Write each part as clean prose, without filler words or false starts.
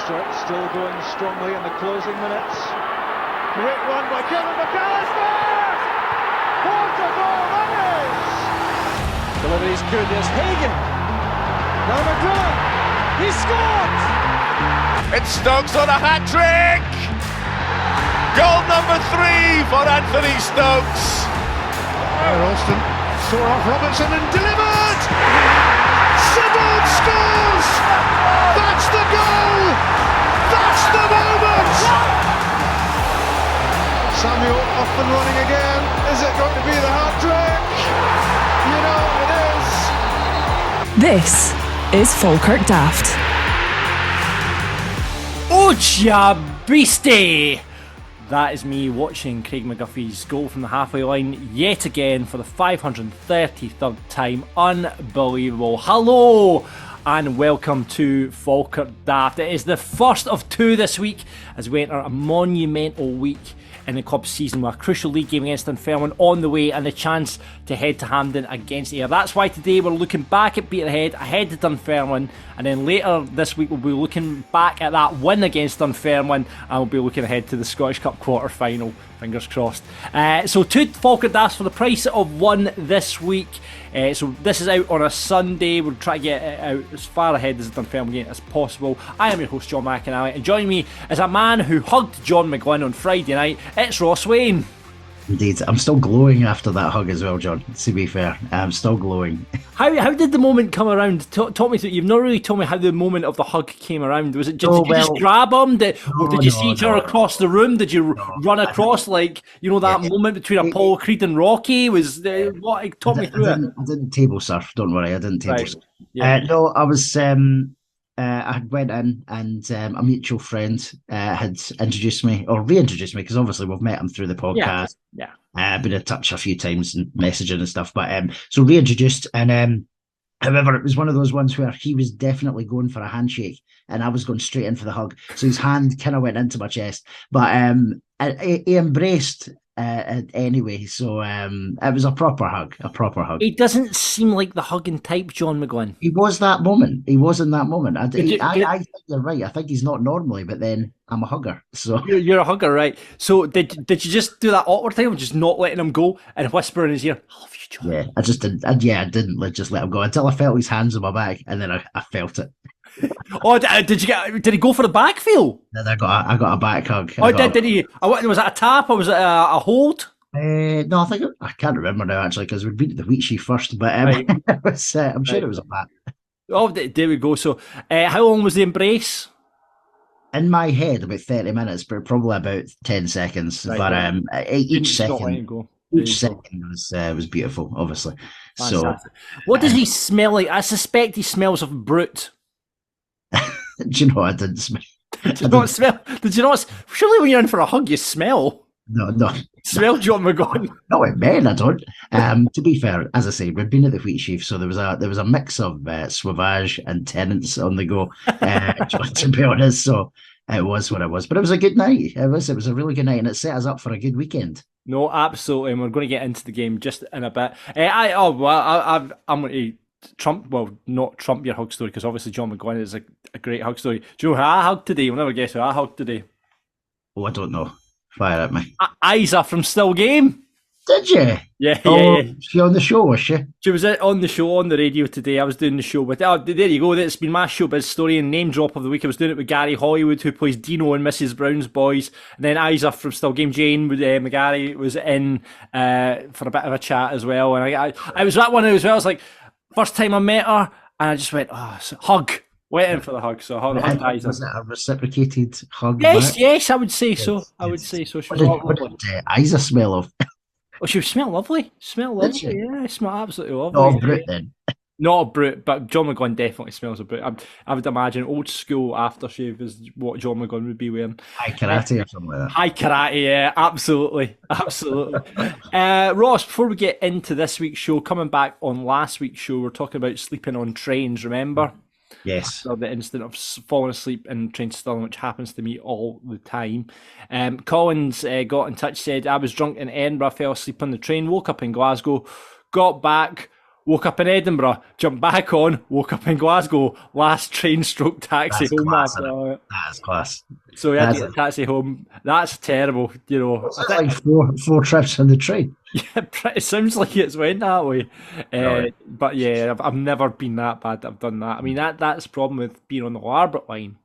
Still going strongly in the closing minutes. Great one by Kevin McAllister! What a goal that is! Deliveries good, there's Hagan. Now McGuffey, he scored! It's Stokes on a hat-trick! Goal number 3 for Anthony Stokes! Ralston saw off Robertson and delivered! Sybil scores! That's the goal! That's the moment! Samuel off and running again. Is it going to be the hat-trick? You know it is. This is Falkirk Daft. Ocha Beastie! That is me watching Craig McGuffie's goal from the halfway line yet again for the 533rd time. Unbelievable. Hello and welcome to Falkirk Daft. It is the first of 2 this week as we enter a monumental week in the club's season with a crucial league game against Dunfermline on the way and the chance to head to Hampden against Ayr. That's why today we're looking back at Peterhead, ahead to Dunfermline, and then later this week we'll be looking back at that win against Dunfermline and we'll be looking ahead to the Scottish Cup quarter-final, fingers crossed. So 2 Falkirk Dafts for the price of 1 this week. So this is out on a Sunday. We'll try to get it out as far ahead as the Dunfermline game as possible. I am your host, John McInally, and joining me is a man who hugged John McGlynn on Friday night. It's Ross Wayne. Indeed, I'm still glowing after that hug as well, John. To be fair, I'm still glowing. How did the moment come around? Talk me through. You've not really told me how the moment of the hug came around. Was it did you just grab him? Did you see each other across the room? Did you run across that moment between Apollo Creed and Rocky? Talk me through it. I didn't table surf. Don't worry, I didn't table surf. Yeah. No, I was. I had went in and a mutual friend had introduced me or reintroduced me because obviously we've met him through the podcast. Yeah. Been in touch a few times and messaging and stuff, but so reintroduced and however it was one of those ones where he was definitely going for a handshake and I was going straight in for the hug. So his hand kind of went into my chest, but he embraced. Anyway, so it was a proper hug. He doesn't seem like the hugging type, John McGlynn. He was that moment. He was in that moment. I think you're right. I think he's not normally, but then I'm a hugger. So you're a hugger, right? So did you just do that awkward thing of just not letting him go and whisper in his ear, "I love you, John"? Yeah, I just didn't. I didn't just let him go until I felt his hands on my back, and then I felt it. Oh, did he go for the back feel? Then I got a back hug. Did he? Was that a tap or was it a hold? No, I can't remember now actually because we'd been at the Wheatsheaf first, but right. it was, I'm sure it was a back. Oh, there we go. So, how long was the embrace? In my head, about 30 minutes, but probably about 10 seconds. Right, but each second was beautiful, obviously. Fantastic. So, what does he smell like? I suspect he smells of brute. Do you know I didn't smell? Did you not smell? Did you not? Surely when you're in for a hug, you smell. No. Smell John McGuffie. No, it men, I don't. To be fair, as I say, we've been at the Wheatsheaf, so there was a mix of Sauvage and Tenants on the go. To be honest, so it was what it was. But it was a good night. It was a really good night, and it set us up for a good weekend. No, absolutely, and we're going to get into the game just in a bit. I'm going to not trump your hug story because obviously John McGuinn is a great hug story. Do you know who I hugged today? We'll never guess who I hugged today. Oh, I don't know. Fire at me. Isa from Still Game. Did you? Yeah. She on the show, was she? She was on the show on the radio today. I was doing the show with. Oh, there you go. It's been my showbiz story and name drop of the week. I was doing it with Gary Hollywood, who plays Dino in Mrs. Brown's Boys, and then Isa from Still Game. Jane with McGarry was in for a bit of a chat as well. And I was that one as well. I was like, first time I met her, and I just went, hug. Went in for the hug. So hug Isa. Was it a reciprocated hug? Yes, I would say so. I would say so. What did Isa smell of? Oh, she smelled lovely. Yeah, smelled absolutely lovely. Not a brute then. Not a brute, but John McGuinn definitely smells a brute. I would imagine old school aftershave is what John McGuinn would be wearing. High karate or something like that. High karate, yeah, absolutely. Ross, before we get into this week's show, coming back on last week's show, we're talking about sleeping on trains, remember? Yes. So the incident of falling asleep in train stirling, which happens to me all the time. Collins got in touch, said, I was drunk in Edinburgh, fell asleep on the train, woke up in Glasgow, got back, woke up in Edinburgh, jumped back on, woke up in Glasgow, last train stroke taxi That's home class, after. isn't it? That's class. So we had to That's get a taxi home. That's terrible, you know. It's like four trips on the train. Yeah, it sounds like it's went that way. Right. But yeah, I've never been that bad that I've done that. I mean, that's the problem with being on the Larbert line.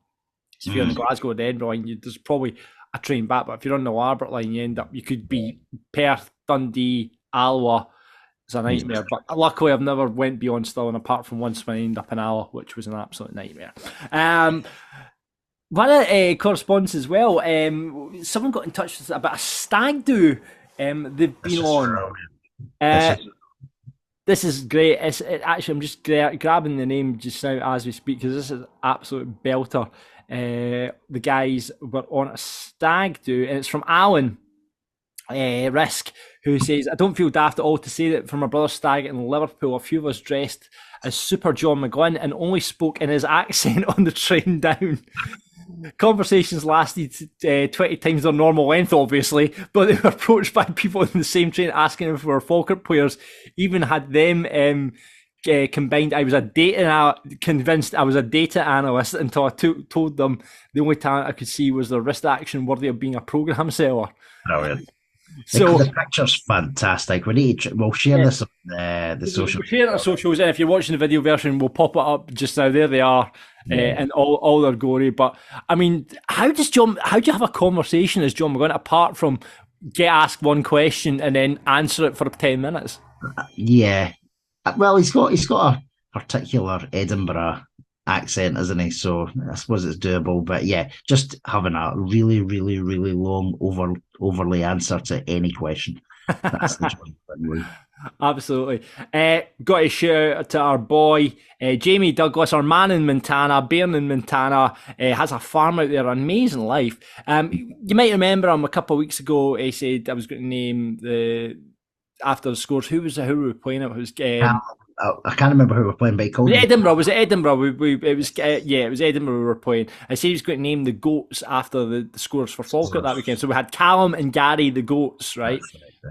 So if you're on the Glasgow to Edinburgh line, there's probably a train back. But if you're on the Larbert line, you could be Perth, Dundee, Alloa. It's a nightmare. But luckily, I've never went beyond Stirling, apart from once when I ended up in Alloa, which was an absolute nightmare. One of correspondence as well. Someone got in touch with us about a stag do they've been on. This is great. Actually, I'm just grabbing the name just now as we speak, because this is an absolute belter. The guys were on a stag do, and it's from Alan Risk, who says, I don't feel daft at all to say that for my brother's stag in Liverpool, a few of us dressed as Super John McGlynn and only spoke in his accent on the train down. Conversations lasted 20 times their normal length, obviously, but they were approached by people in the same train asking if we were Falkirk players. Even had them combined. Convinced I was a data analyst until I told them the only talent I could see was the wrist action worthy of being a program seller. Brilliant. So the picture's fantastic. We'll share this on the social. We'll share it on socials, and if you're watching the video version, we'll pop it up just now. There they are, and all their glory. But I mean, how do you have a conversation as John McGuinn apart from get asked one question and then answer it for 10 minutes? Yeah, well, he's got a particular Edinburgh accent, isn't he? So I suppose it's doable. But yeah, just having a really, really, really long overlay answer to any question. That's the John McGuinn way. Absolutely. Got a shout out to our boy Jamie Douglas, our man in Montana, Bairn in Montana, has a farm out there, amazing life. You might remember him a couple of weeks ago. He said I was going to name after the scores. Who were we playing at? It was I can't remember who we were playing, but he called Edinburgh. Was it Edinburgh? It was Edinburgh we were playing. I said he was going to name the goats after the scores for Falkirk that weekend. So we had Callum and Gary the goats, right?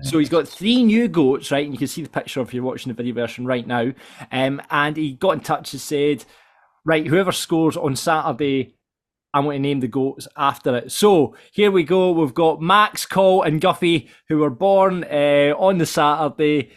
So he's got 3 new goats, right? And you can see the picture if you're watching the video version right now. And he got in touch and said, right, whoever scores on Saturday, I'm going to name the goats after it. So here we go. We've got Max, Cole, and Guffey, who were born on the Saturday.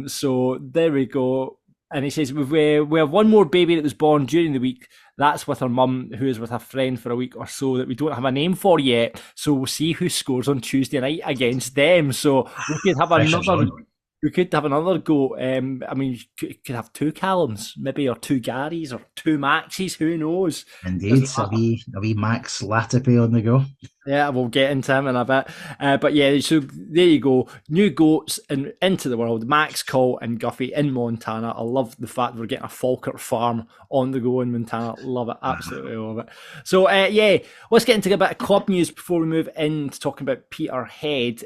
So there we go. And he says we have one more baby that was born during the week. That's with her mum, who is with a friend for a week or so that we don't have a name for yet. So we'll see who scores on Tuesday night against them. So we could have another go. I mean, you could have 2 Callums, maybe, or 2 Garys, or 2 Maxes. Who knows? Indeed, a wee Max Latipi on the go. Yeah, we'll get into him in a bit. But yeah, so there you go. New goats into the world. Max, Cole, and Guffey in Montana. I love the fact that we're getting a Falkirk farm on the go in Montana. Love it. Absolutely love it. So yeah, let's get into a bit of club news before we move into talking about Peterhead.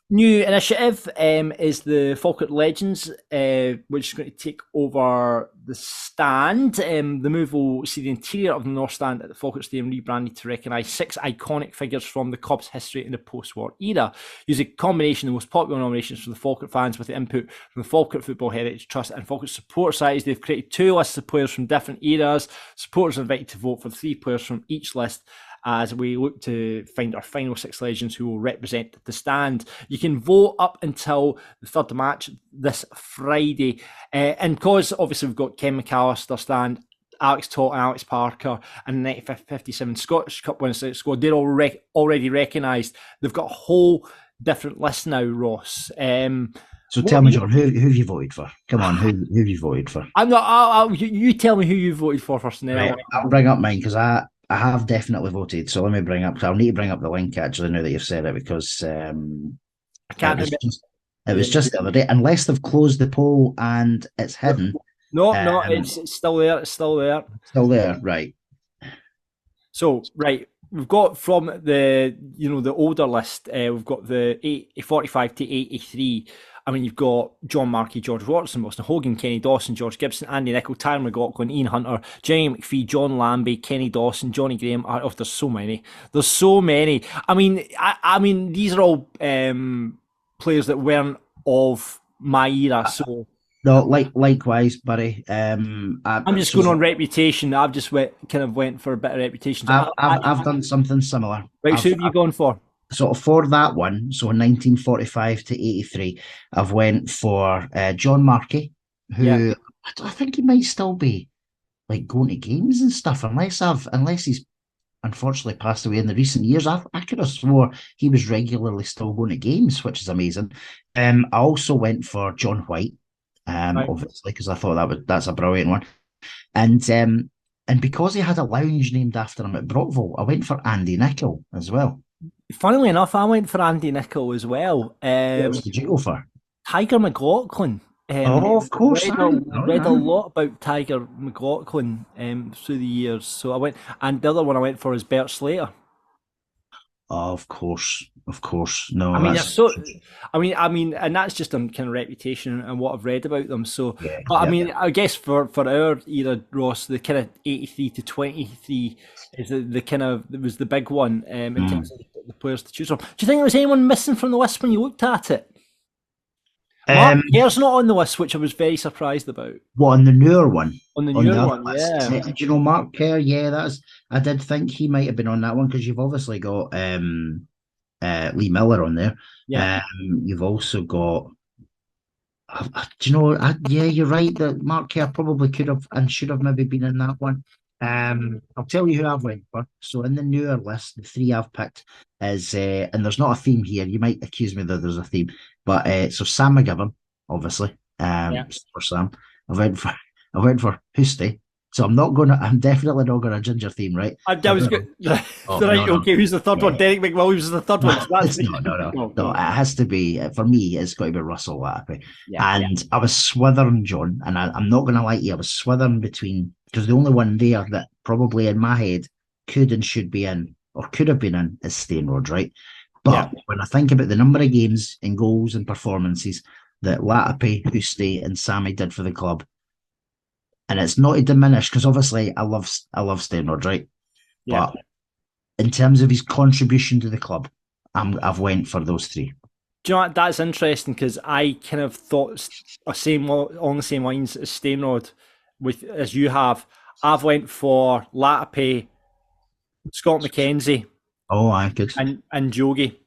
New initiative is the Falkirk Legends, which is going to take over the stand. The move will see the interior of the North Stand at the Falkirk Stadium rebranded to recognise 6 iconic figures from the club's history in the post-war era. Use a combination of the most popular nominations from the Falkirk fans with the input from the Falkirk Football Heritage Trust and Falkirk Support Societies. They've created 2 lists of players from different eras. Supporters are invited to vote for 3 players from each list, as we look to find our final 6 legends who will represent the stand. You can vote up until the 3rd of March this Friday. And because obviously we've got Ken McAllister stand, Alex Todd and Alex Parker, and the 95-57 Scottish Cup winners squad, they're already recognised. They've got a whole different list now, Ross. So tell me, John, who have you voted for? Come on, who have you voted for? I'm not. You tell me who you voted for first, and then right, I'll bring up mine, because I have definitely voted. So let me I'll need to bring up the link actually now that you've said it, because I can't remember. It was just the other day. Unless they've closed the poll and it's hidden. No, it's still there. It's still there. Still there, right. So, right, we've got from the older list, we've got the 45 to 83. I mean, you've got John Markey, George Watson, Wilson Hogan, Kenny Dawson, George Gibson, Andy Nichol, Tyler McLaughlin, Ian Hunter, Jamie McPhee, John Lambie, Kenny Dawson, Johnny Graham. Oh, there's so many. I mean, these are all players that weren't of my era. So No, likewise, buddy. I'm just going on reputation. I've just went for a bit of reputation. So I've done something similar. Right, so who have you gone for? So for that one, so 1945 to 83, I've went for John Markey, who I think he might still be like going to games and stuff, unless he's unfortunately passed away in the recent years. I could have swore he was regularly still going to games, which is amazing. I also went for John White, obviously, because I thought that's a brilliant one. And because he had a lounge named after him at Brockville, I went for Andy Nicol as well. Funnily enough, I went for Andy Nicol as well. What did you go for? Tiger McLaughlin. Of course. Read a lot about Tiger McLaughlin through the years. So I went, and the other one I went for is Bert Slater. Oh, of course. No, I mean, and that's just on kind of reputation and what I've read about them. So, I mean, I guess for our era, Ross, the kind of 83 to 23 is the kind of, it was the big one in terms of the players to choose from. Do you think there was anyone missing from the list when you looked at it? Mark Cairns not on the list, which I was very surprised about. What, on the newer one? On the newer one, yeah. Do you know Mark Kerr? Yeah, I did think he might have been on that one, because you've obviously got Lee Miller on there. Yeah. You've also got, do you know, yeah, you're right that Mark Kerr probably could have and should have maybe been in that one. I'll tell you who I've went for. So in the newer list, the three I've picked is, and there's not a theme here. You might accuse me that there's a theme, but so Sam McGuffey, obviously, for Sam. I went for Hoosty. So I'm definitely not going to ginger theme, right? I was good. Okay, who's the third one? Derek McWilliams is the third one. So that's no. It has to be, for me, it's got to be Russell Lappy. I was swithering, John, and I'm not going to lie to you, I was swithering between, because the only one there that probably in my head could and should be in, or could have been in, is Stainrod, right? But when I think about the number of games and goals and performances that Latapi, Hoosty, and Sammy did for the club, and it's not to diminish, because obviously I love Stainrod, right? Yeah. But in terms of his contribution to the club, I've went for those three. Do you know what? That's interesting, because I kind of thought on the same lines as Stainrod, as you have. I've went for Latapi, Scott McKenzie. Oh, I could. And Yogi.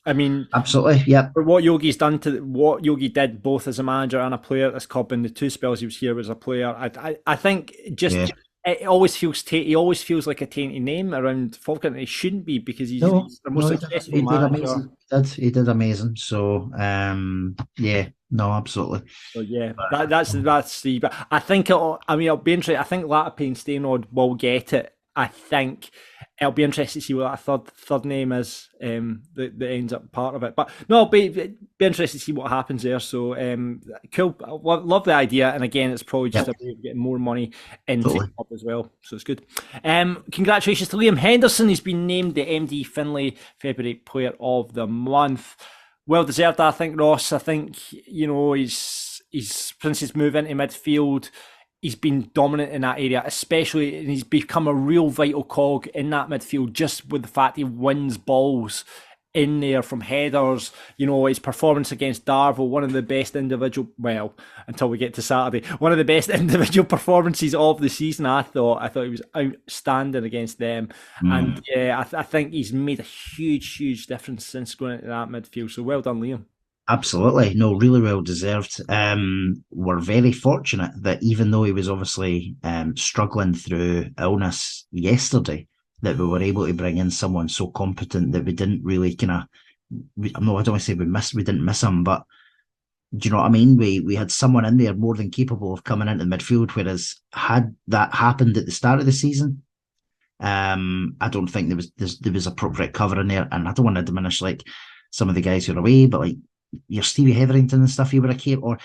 I mean, absolutely, yeah. For what Yogi's done what Yogi did, both as a manager and a player at this club, in the two spells he was here as a player, I think it always feels he always feels like a tainted name around Falkirk, and he shouldn't be, because he's the most successful manager. He did amazing. So absolutely. So yeah, that's the. But I think it'll be interesting. I think Latapi and Stainrod will get it. I think it'll be interesting to see what that third name is that ends up part of it. But no, it'll be interesting to see what happens there. So cool. I love the idea. And again, it's probably just a way of getting more money into the club as well. So it's good. Congratulations to Liam Henderson. He's been named the MD Finlay February Player of the Month. Well deserved, I think, Ross. I think, he's since his move into midfield, he's been dominant in that area, especially, and he's become a real vital cog in that midfield, just with the fact he wins balls in there from headers. His performance against Darvel, one of the best individual, well, until we get to Saturday, one of the best individual performances of the season. I thought he was outstanding against them. And I think he's made a huge difference since going into that midfield. So well done, Liam. Absolutely. No, really well deserved. We're very fortunate that even though he was obviously struggling through illness yesterday, that we were able to bring in someone so competent that we didn't really I don't want to say we didn't miss him, but do you know what I mean? We had someone in there more than capable of coming into the midfield, whereas had that happened at the start of the season, I don't think there was appropriate cover in there. And I don't want to diminish like some of the guys who are away, but like your Stevie Hetherington and stuff, he would have came, or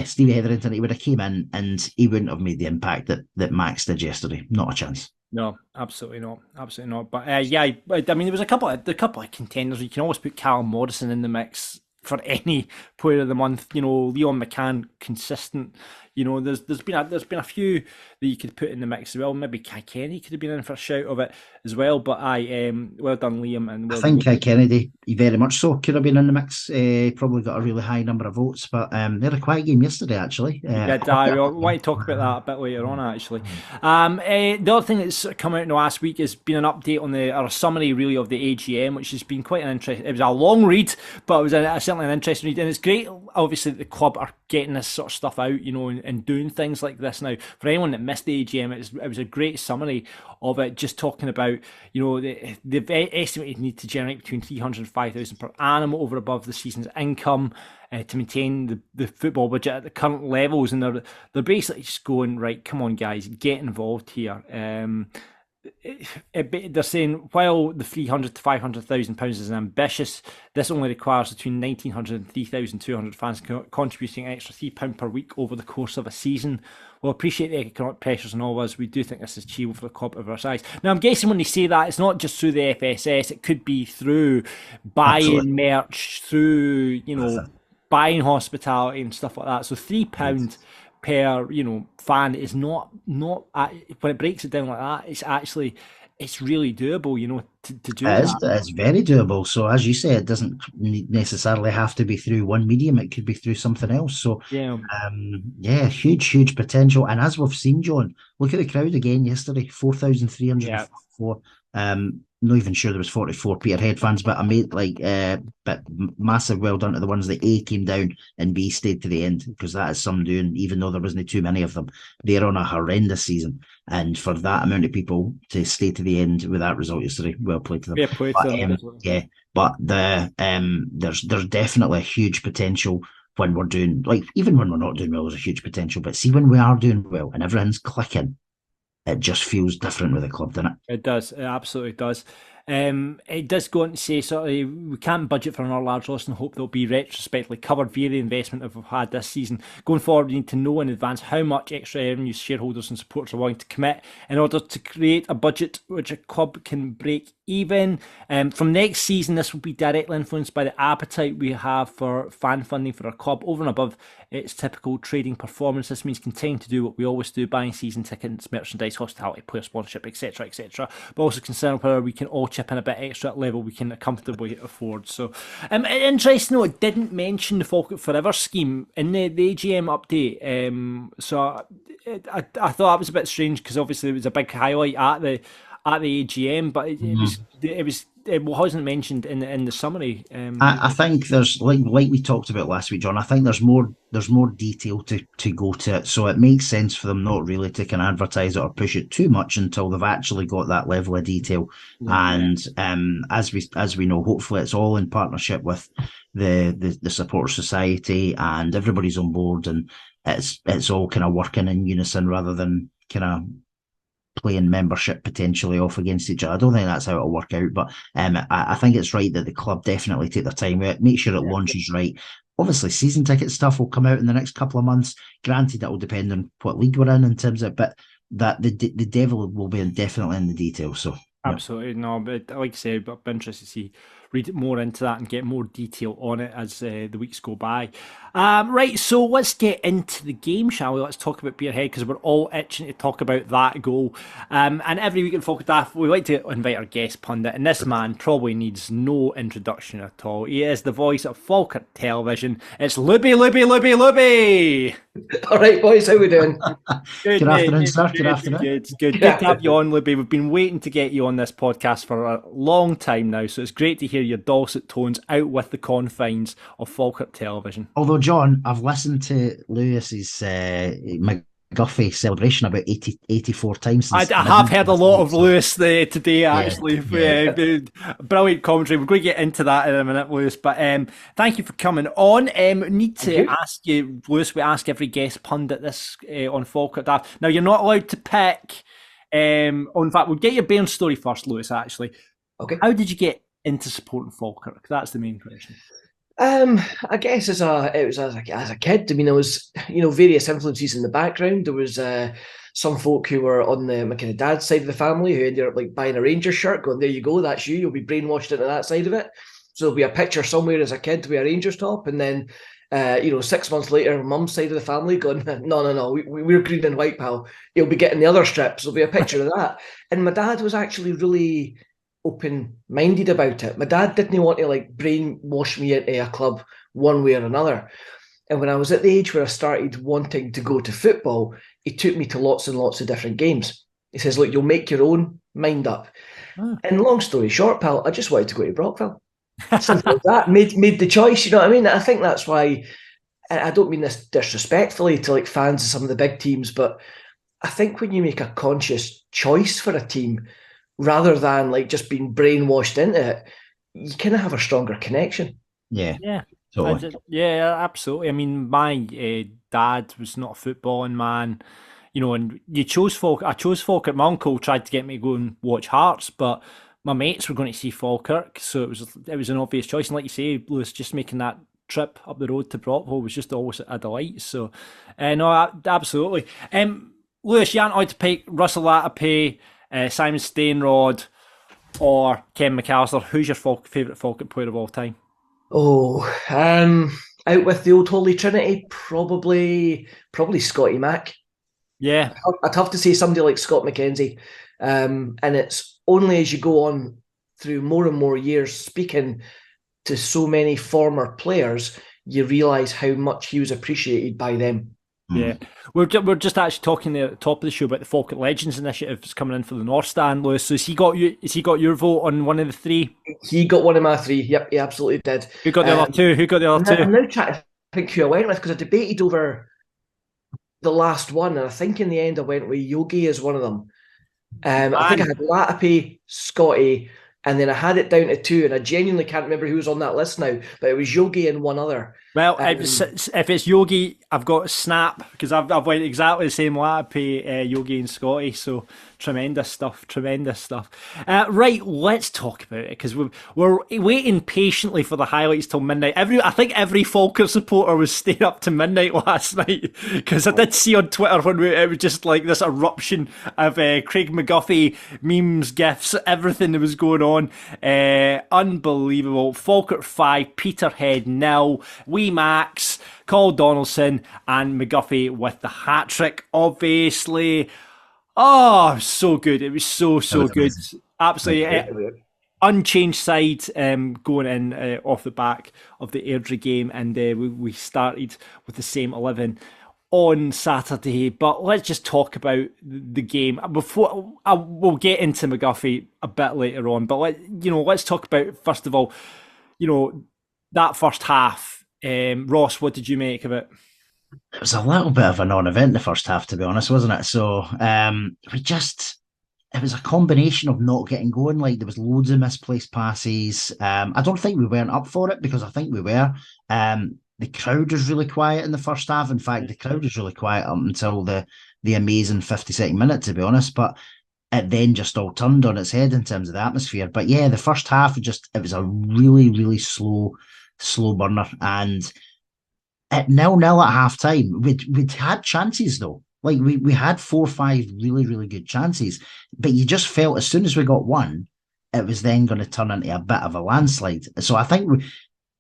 Stevie Hetherington, he would have came in and he wouldn't have made the impact that Max did yesterday. Not a chance. No, absolutely not. But there was a couple of contenders. You can always put Callum Morrison in the mix for any Player of the Month. Leon McCann, consistent. You know, there's been a few that you could put in the mix as well. Maybe Kilkenny could have been in for a shout of it as well. But well done, Liam, and I well think done. Kennedy, he very much so could have been in the mix. Probably got a really high number of votes, but they had a quiet game yesterday, actually. We want to talk about that a bit later on, actually. The other thing that's come out in the last week has been an update on a summary, really, of the AGM, which has been quite an interesting. It was a long read, but it was certainly an interesting read, and it's great. Obviously, that the club are getting this sort of stuff out, you know, and doing things like this now. For anyone that missed the AGM, it was a great summary of it, just talking about, you know, they've estimated need to generate between 300 and 5,000 per annum over above the season's income to maintain the football budget at the current levels, and they're basically just going, right, come on guys, get involved here. They're saying while the 300 to 500,000 pounds is ambitious, this only requires between 1,900 and 3,200 fans contributing an extra £3 per week over the course of a season. We'll appreciate the economic pressures on all of us. We do think this is achievable for a club of our size. Now, I'm guessing when they say that, it's not just through the FSS. It could be through buying merch, through, you know, buying hospitality and stuff like that. So £3 per, you know, fan is not when it breaks it down like that, it's really doable, you know, to do that. It's very doable. So as you say, it doesn't necessarily have to be through one medium. It could be through something else. So huge potential. And as we've seen, John, look at the crowd again yesterday, 4,304. Not even sure there was 44 Peterhead fans, but I made but massive well done to the ones that A came down and B stayed to the end, because that is some doing, even though there wasn't too many of them. They're on a horrendous season, and for that amount of people to stay to the end with that result yesterday, well played to them. But there's definitely a huge potential when we're doing, like, even when we're not doing well, there's a huge potential. But see, when we are doing well and everything's clicking, it just feels different with the club, doesn't it? It does. It absolutely does. It does go on to say, sort of, we can't budget for another large loss and hope they'll be retrospectively covered via the investment that we've had this season. Going forward, we need to know in advance how much extra revenue shareholders and supporters are willing to commit in order to create a budget which a club can break even. From next season, this will be directly influenced by the appetite we have for fan funding for our club over and above its typical trading performance. This means continuing to do what we always do, buying season tickets, merchandise, hospitality, player sponsorship, etc., but also concern whether we can all chip in a bit extra at level we can comfortably afford. So interesting though, it didn't mention the Falkirk Forever scheme in the AGM update. So I thought that was a bit strange, because obviously it was a big highlight at the AGM, but it wasn't mentioned in the summary. I think there's like we talked about last week, John. I think there's more detail to go to it, so it makes sense for them not really to kind of advertise it or push it too much until they've actually got that level of detail. And as we know, hopefully it's all in partnership with the supporter society, and everybody's on board, and it's all kind of working in unison rather than kind of playing membership potentially off against each other. I don't think that's how it'll work out, but I think it's right that the club definitely take their time out, make sure it launches right. Obviously, season ticket stuff will come out in the next couple of months. Granted, that will depend on what league we're in terms of, but that the devil will be definitely in the details. So absolutely, no, but like I said, I'd be interested to see, read more into that and get more detail on it as the weeks go by. Right, so let's get into the game, shall we? Let's talk about Peterhead, because we're all itching to talk about that goal. And every week in Falkirk Daft, we like to invite our guest pundit, and this man probably needs no introduction at all. He is the voice of Falkirk Television. It's Luby. All right, boys, how we doing? Good afternoon, sir. Good afternoon. Good to have you on, Luby. We've been waiting to get you on this podcast for a long time now, so it's great to hear your dulcet tones out with the confines of Falkirk Television. Although, John, I've listened to Lewis's McGuffey celebration about 84 times. I have heard a lot of Lewis today, actually. Brilliant commentary. We're going to get into that in a minute, Lewis. But thank you for coming on. Need to ask you, Lewis, we ask every guest pundit this on Falkirk Daft. Now, you're not allowed to pick. In fact, we'll get your Bairn story first, Lewis, actually. Okay. How did you get into supporting Falkirk? That's the main question. I guess as a kid, I mean, there was, various influences in the background. There was some folk who were on my kind of dad's side of the family who ended up like buying a Rangers shirt, going, there you go, that's you'll be brainwashed into that side of it. So there'll be a picture somewhere as a kid to wear a Rangers top. And then You know, 6 months later, mum's side of the family going, no, we're green and white, pal. He'll be getting the other strips. There'll be a picture of that. And my dad was actually really open-minded about it. My dad didn't want to like brainwash me into a club one way or another. And when I was at the age where I started wanting to go to football, he took me to lots and lots of different games. He says, look, you'll make your own mind up. And long story short, pal, I just wanted to go to Brockville. Simple as that. Made the choice, you know what I mean? I think that's why, I don't mean this disrespectfully to like fans of some of the big teams, but I think when you make a conscious choice for a team, rather than like just being brainwashed into it, you kind of have a stronger connection. Yeah. Totally. Yeah, absolutely. I mean, my dad was not a footballing man, you know, and you chose Falkirk. I chose Falkirk. My uncle tried to get me to go and watch Hearts, but my mates were going to see Falkirk, so it was an obvious choice. And like you say, Lewis, just making that trip up the road to Brockville was just always a delight. So, no, absolutely. Lewis, you aren't allowed to pick Russell Latape, Simon Stainrod, or Ken McAllister. Who's your favourite Falkirk player of all time? Oh, out with the old Holy Trinity, probably Scotty Mac. Yeah. I'd have to say somebody like Scott McKenzie. And it's only as you go on through more and more years speaking to so many former players, you realise how much he was appreciated by them. Yeah, we're just actually talking at the top of the show about the Falkirk Legends initiatives coming in for the North Stand, Lewis. So has he got your vote on one of the three? He got one of my three. Yep, he absolutely did. Who got the other two? I'm now trying to think who I went with, because I debated over the last one, and I think in the end I went with Yogi as one of them. I think I had Latape, Scotty, and then I had it down to two, and I genuinely can't remember who was on that list now, but it was Yogi and one other. Well, if it's Yogi, I've got Snap, because I've went exactly the same Latape, Yogi and Scotty, so tremendous stuff. Right, let's talk about it, because we're waiting patiently for the highlights till midnight. I think every Falkirk supporter was staying up to midnight last night, because I did see on Twitter when it was just like this eruption of Craig McGuffie memes, gifs, everything that was going on. Unbelievable. Falkirk 5, Peterhead 0. Wee Max, Cole Donaldson, and McGuffey with the hat trick, obviously. Oh, so good. It was so good. Amazing. Absolutely. Unchanged side going in off the back of the Airdrie game, and we started with the same 11 on Saturday. But let's just talk about the game before we'll get into McGuffey a bit later on. But let's talk about, first of all, that first half. Ross, what did you make of it? It was a little bit of a non-event the first half, to be honest, wasn't it? So it was a combination of not getting going. Like, there was loads of misplaced passes. I don't think we weren't up for it, because I think we were. The crowd was really quiet in the first half. In fact, the crowd was really quiet up until the amazing 52nd minute, to be honest. But it then just all turned on its head in terms of the atmosphere. But yeah, the first half, it was a really, really slow burner. And at 0-0 at half time, we'd had chances though. Like, we had 4 or 5 really, really good chances, but you just felt as soon as we got one, it was then going to turn into a bit of a landslide. So I think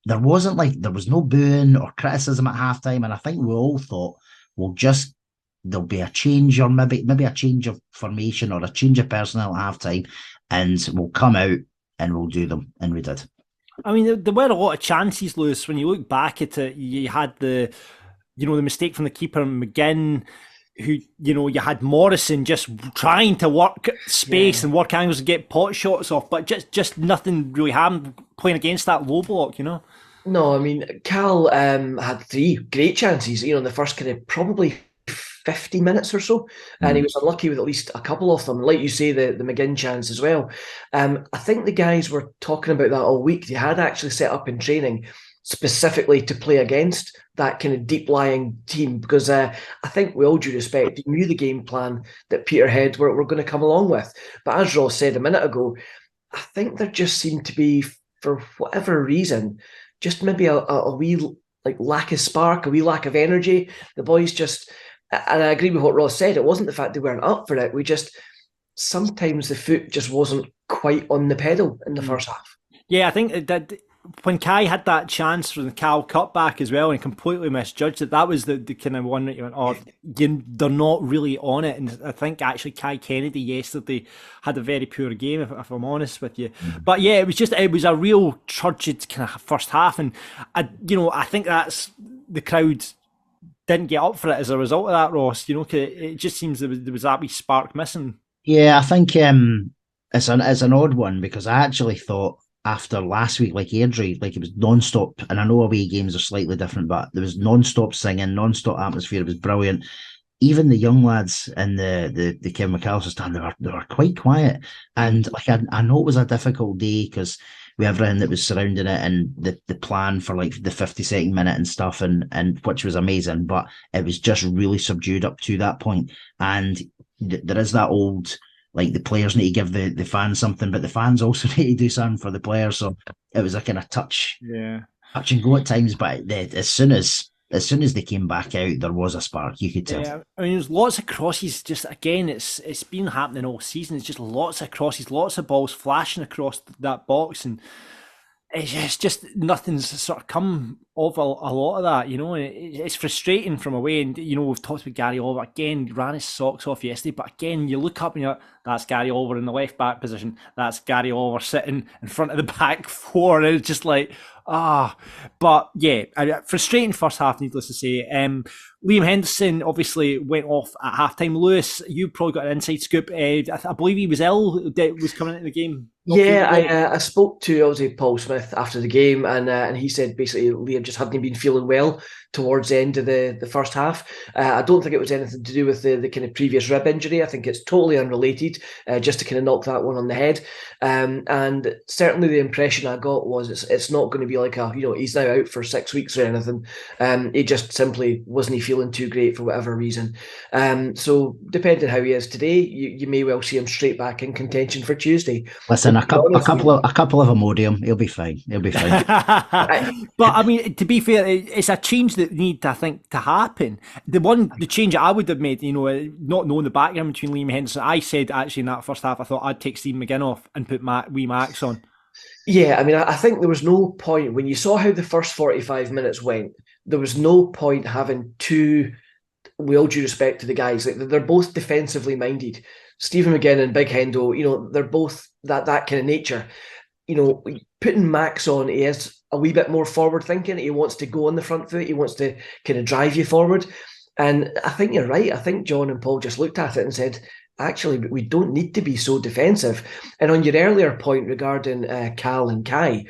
there was no booing or criticism at half time, and I think we all thought, there'll be a change, or maybe a change of formation or a change of personnel at half time, and we'll come out and we'll do them, and we did. I mean, there were a lot of chances, Lewis. When you look back at it, you had the mistake from the keeper, McGinn, who, you had Morrison just trying to work space and work angles and get pot shots off, but just nothing really happened playing against that low block, No, I mean, Cal had 3 great chances, in the first kind of probably 50 minutes or so, and he was unlucky with at least a couple of them. Like you say, the McGinn chance as well. I think the guys were talking about that all week. They had actually set up in training specifically to play against that kind of deep-lying team, because I think, with all due respect, they knew the game plan that Peterhead were going to come along with. But as Ross said a minute ago, I think there just seemed to be, for whatever reason, just maybe a wee lack of spark, a wee lack of energy. The boys just... And I agree with what Ross said. It wasn't the fact they weren't up for it. Sometimes the foot just wasn't quite on the pedal in the first half. Yeah, I think that when Kai had that chance from the Cal cutback as well and completely misjudged it, that was the kind of one that you went, oh, they're not really on it. And I think actually Kai Kennedy yesterday had a very poor game, if I'm honest with you. But yeah, it was a real turgid kind of first half. And I think that's the crowd didn't get up for it as a result of that, Ross. It just seems there was that wee spark missing. Yeah, I think it's an odd one, because I actually thought after last week, like Airdrie, like it was non-stop, and I know away games are slightly different, but there was non-stop singing, non-stop atmosphere. It was brilliant. Even the young lads in the Kevin McAllister stand, they were quite quiet. And like I know it was a difficult day because we have everything that was surrounding it, and the plan for like the 52nd minute and stuff, and which was amazing, but it was just really subdued up to that point. And there is that old, like, the players need to give the fans something, but the fans also need to do something for the players. So it was a kind of touch and go at times. But as soon as they came back out, there was a spark. You could tell. Yeah, I mean, there's lots of crosses. Just again, it's been happening all season. It's just lots of crosses, lots of balls flashing across that box, and it's just nothing's sort of come of a lot of that, It's frustrating from away, and we've talked about Gary Oliver again. Ran his socks off yesterday, but again, you look up and you're like, that's Gary Oliver in the left back position. That's Gary Oliver sitting in front of the back four, and it's just like but yeah, frustrating first half, needless to say. Liam Henderson obviously went off at halftime. Lewis, you probably got an inside scoop. I believe he was ill. That was coming into the game. Yeah, I spoke to obviously Paul Smith after the game, and he said basically Liam just hadn't been feeling well towards the end of the first half. I don't think it was anything to do with the kind of previous rib injury. I think it's totally unrelated, just to kind of knock that one on the head. And certainly the impression I got was it's not going to be like he's now out for 6 weeks or anything. He just simply wasn't feeling too great for whatever reason. So depending how he is today, you may well see him straight back in contention for Tuesday. Listen, a couple of Imodium, he'll be fine. But I mean, to be fair, it's a change that need to happen. The change I would have made, not knowing the background between Liam Henderson, I said actually in that first half, I thought I'd take Steve McGinn off and put wee Max on. Yeah, I mean, I think there was no point when you saw how the first 45 minutes went. There was no point having two, with all due respect to the guys, like they're both defensively minded. Stephen McGinn and Big Hendo, they're both that kind of nature. Putting Max on, he is a wee bit more forward thinking. He wants to go on the front foot. He wants to kind of drive you forward. And I think you're right. I think John and Paul just looked at it and said, actually, we don't need to be so defensive. And on your earlier point regarding Cal and Kai,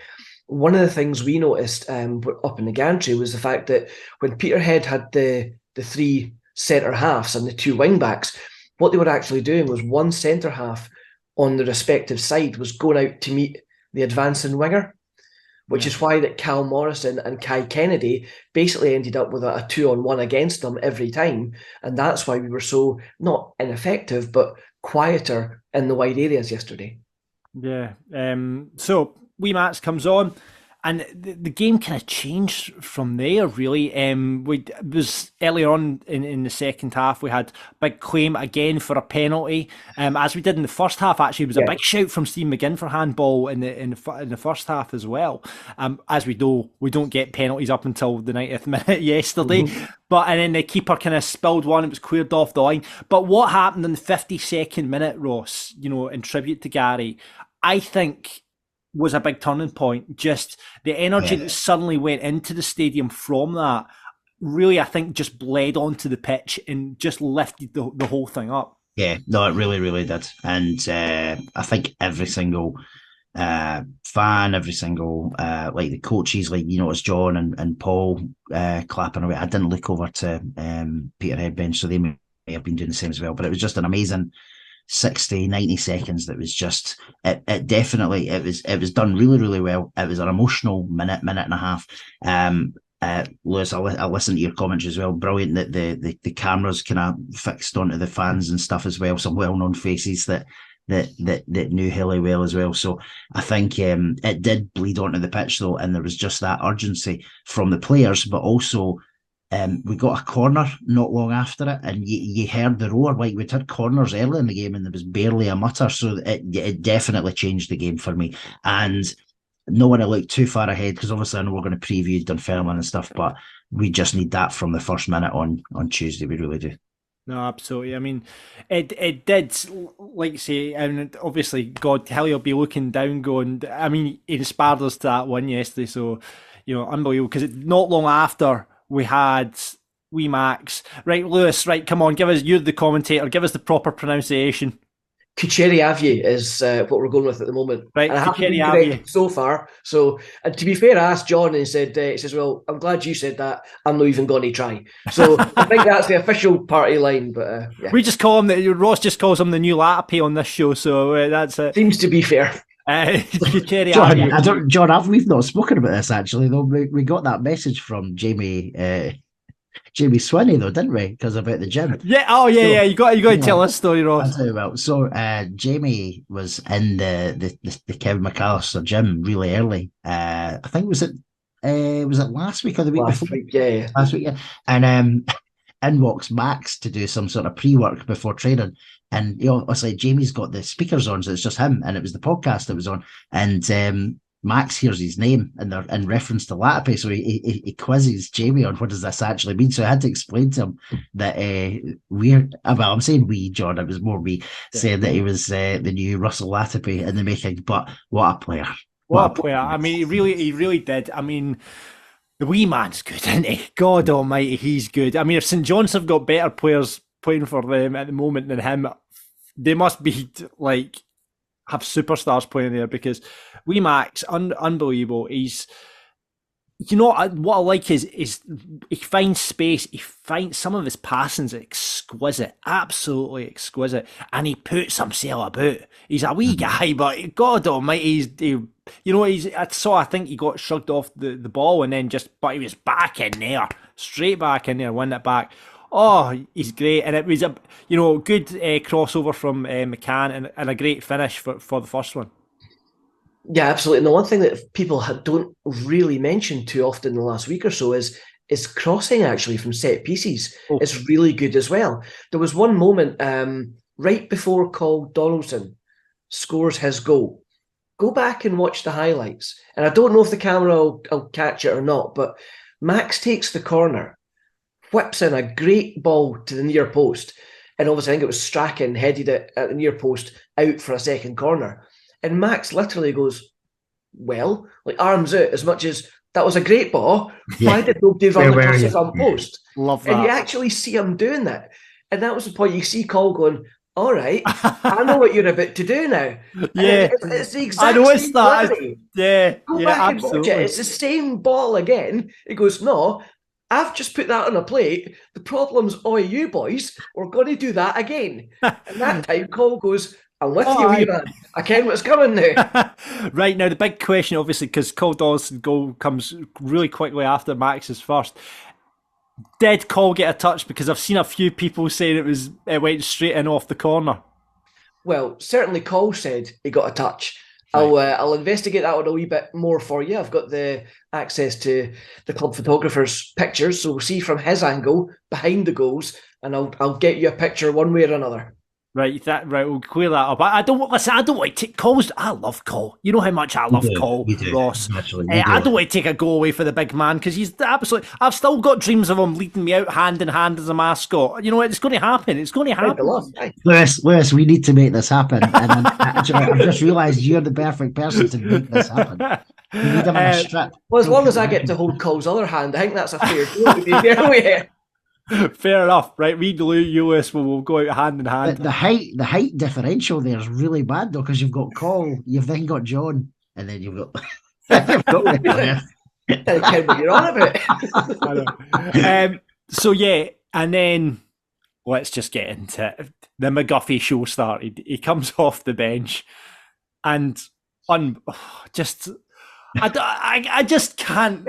one of the things we noticed up in the gantry was the fact that when Peterhead had the three centre halves and the two wing backs, what they were actually doing was one centre half on the respective side was going out to meet the advancing winger, which is why that Cal Morrison and Kai Kennedy basically ended up with a 2-on-1 against them every time. And that's why we were so, not ineffective, but quieter in the wide areas yesterday. Yeah. So wee Max comes on, and the game kind of changed from there, really. It was earlier on in the second half, we had big claim again for a penalty. As we did in the first half, actually, it was a big shout from Steve McGinn for handball in the first half as well. As we know, we don't get penalties up until the 90th minute yesterday. Mm-hmm. And then the keeper kind of spilled one, it was cleared off the line. But what happened in the 52nd minute, Ross, in tribute to Gary, I think was a big turning point. Just the energy that suddenly went into the stadium from that really, I think, just bled onto the pitch and just lifted the whole thing up. Yeah, no, it really, really did. And I think every single fan, every single like the coaches, like it's John and Paul clapping away. I didn't look over to Peterhead bench, so they may have been doing the same as well. But it was just an amazing 60, 90 seconds that was just it definitely it was done really, really well. It was an emotional minute and a half. Lewis, I listened to your comments as well. Brilliant that the cameras kind of fixed onto the fans and stuff as well. Some well-known faces that knew Hilly well as well. So I think it did bleed onto the pitch though, and there was just that urgency from the players, but also we got a corner not long after it, and you heard the roar. Like, we'd had corners early in the game and there was barely a mutter, so it definitely changed the game for me. And don't want to look too far ahead because obviously I know we're going to preview Dunfermline and stuff, but we just need that from the first minute on Tuesday. We really do. No, absolutely. I mean, it did, like you say, and obviously, God, Hilly will be looking down, going. I mean, he inspired us to that one yesterday, so unbelievable. Because not long after we had wee Max, right, Lewis, right, come on, you're the commentator, give us the proper pronunciation. Courier is what we're going with at the moment. Right, and I haven't been correct so far. So, and to be fair, I asked John and he says, well, I'm glad you said that. I'm not even going to try. So I think that's the official party line. But yeah. We just call him, Ross just calls him the new Latape on this show. So that's it. Seems to be fair. John, we've not spoken about this actually, though. We got that message from Jamie Swinney, though, didn't we? Because about the gym. Yeah. Oh, yeah, yeah. You got to tell us story, Ross. I'll tell you about. So, Jamie was in the Kevin McAllister gym really early. I think was it last week or the week before? Yeah. Last week, yeah. And in walks Max to do some sort of pre-work before training. And obviously Jamie's got the speakers on, so it's just him, and it was the podcast that was on. And Max hears his name in reference to Latape, so he quizzes Jamie on what does this actually mean. So I had to explain to him that I'm saying we, John, it was more me saying that he was the new Russell Latape in the making. But what a player! What a player! I mean, he really did. I mean, the wee man's good, isn't he? God Almighty, he's good. I mean, if St John's have got better players playing for them at the moment than him, they must be have superstars playing there, because wee Max, unbelievable. He's, what I like is he finds space. He finds some of his passing's exquisite, absolutely exquisite, and he puts himself about. He's a wee guy, but God Almighty, I think he got shrugged off the ball and then but he was back in there, straight back in there, win it back. Oh, he's great, and it was a good crossover from McCann and a great finish for the first one. Yeah, absolutely. And the one thing that people don't really mention too often in the last week or so is crossing actually from set pieces. Oh. It's really good as well. There was one moment right before Cole Donaldson scores his goal. Go back and watch the highlights, and I don't know if the camera will catch it or not, but Max takes the corner, whips in a great ball to the near post, and obviously I think it was Strachan headed it at the near post out for a second corner. And Max literally goes, well, arms out, as much as that was a great ball. Yeah. Why did nobody run across the front post? Love that. And you actually see him doing that. And that was the point. You see Cole going, all right, I know what you're about to do now. Yeah. It's the exact same play. Yeah, Go back and watch it. It's the same ball again. He goes, no, I've just put that on a plate. The problem's all you boys. We're going to do that again. And that time, Cole goes, I'm with you, wee man. I ken what's coming now. Right, now the big question, obviously, because Cole Donaldson's goal comes really quickly after Max's first. Did Cole get a touch? Because I've seen a few people saying it went straight in off the corner. Well, certainly Cole said he got a touch. Right. I'll investigate that one a wee bit more for you. I've got the access to the club photographer's pictures, so we'll see from his angle behind the goals, and I'll get you a picture one way or another. Right, we'll clear that up. I don't want to take Cole's. I love Cole. You know how much I love Cole, Ross. I don't want to take a goal away for the big man, because he's absolutely. I've still got dreams of him leading me out hand in hand as a mascot. It's going to happen. It's going to happen. Lewis, we need to make this happen. And I've just realised you're the perfect person to make this happen. We need him in a strip. Well, as long as I get to hold Cole's other hand, I think that's a fair deal, to be fair with you. Fair enough, right? We, Lewis, will go out hand in hand. The height differential there is really bad, though, because you've got Cole, you've then got John, and then you've got. You're on about. So yeah, and then let's just get into it. The McGuffey show started. He comes off the bench, and I just can't.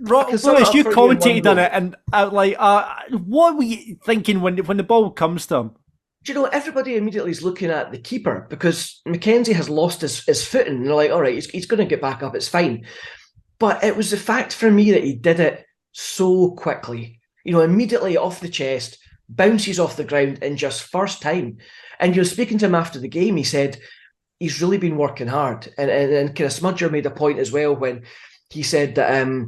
Lewis, you commentated on it, and what were you thinking when the ball comes to him? Do you know, everybody immediately is looking at the keeper, because Mackenzie has lost his footing, and they're like, all right, he's going to get back up, it's fine. But it was the fact for me that he did it so quickly. Immediately off the chest, bounces off the ground in just first time. And you're speaking to him after the game, he said, he's really been working hard. And kind of Smudger made a point as well when he said that,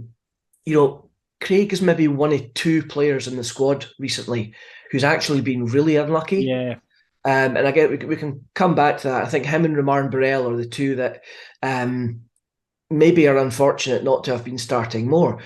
Craig is maybe one of two players in the squad recently who's actually been really unlucky. Yeah. And again, we can come back to that. I think him and Romain Burrell are the two that maybe are unfortunate not to have been starting more.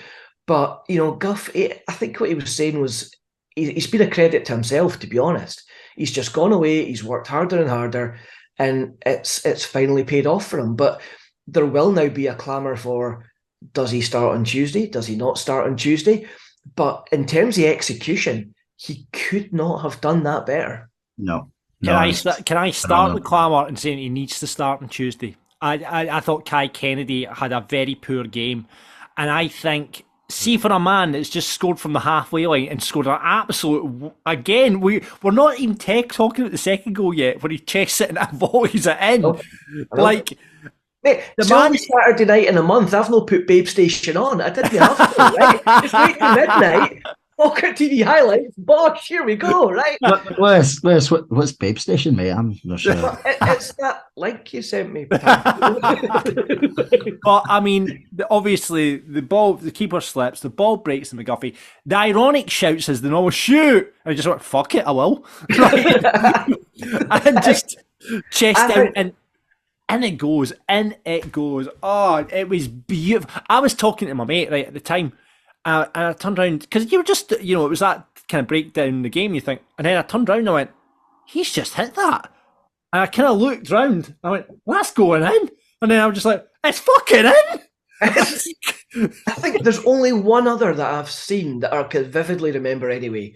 But, Guff, I think what he was saying was he's been a credit to himself, to be honest. He's just gone away, he's worked harder and harder, and it's finally paid off for him. But there will now be a clamour for, does he start on Tuesday? Does he not start on Tuesday? But in terms of execution, he could not have done that better. No. Can I start the clamour and saying he needs to start on Tuesday? I thought Kai Kennedy had a very poor game, and I think, see, for a man that's just scored from the halfway line and scored an absolute, again, we're not even talking about the second goal yet, where he chests it and volleys it in. Oh, like, mate, it's only Saturday night in a month. I've not put Babe Station on. I didn't have to, right? Just wait till midnight. Falkirk TV highlights. Bosh, here we go, right? What's Babe Station, mate? I'm not sure. It's that link you sent me. But I mean, obviously, the keeper slips, the ball breaks to McGuffey. The ironic shout says the normal shoot. And I just went, fuck it, I will. Right? And just chest down and in it goes. Oh, it was beautiful. I was talking to my mate right at the time. And I turned around, because you were just, it was that kind of breakdown in the game, you think. And then I turned around and I went, he's just hit that. And I kind of looked round. And I went, that's going in. And then I was just like, it's fucking in. I think there's only one other that I've seen that I can vividly remember anyway.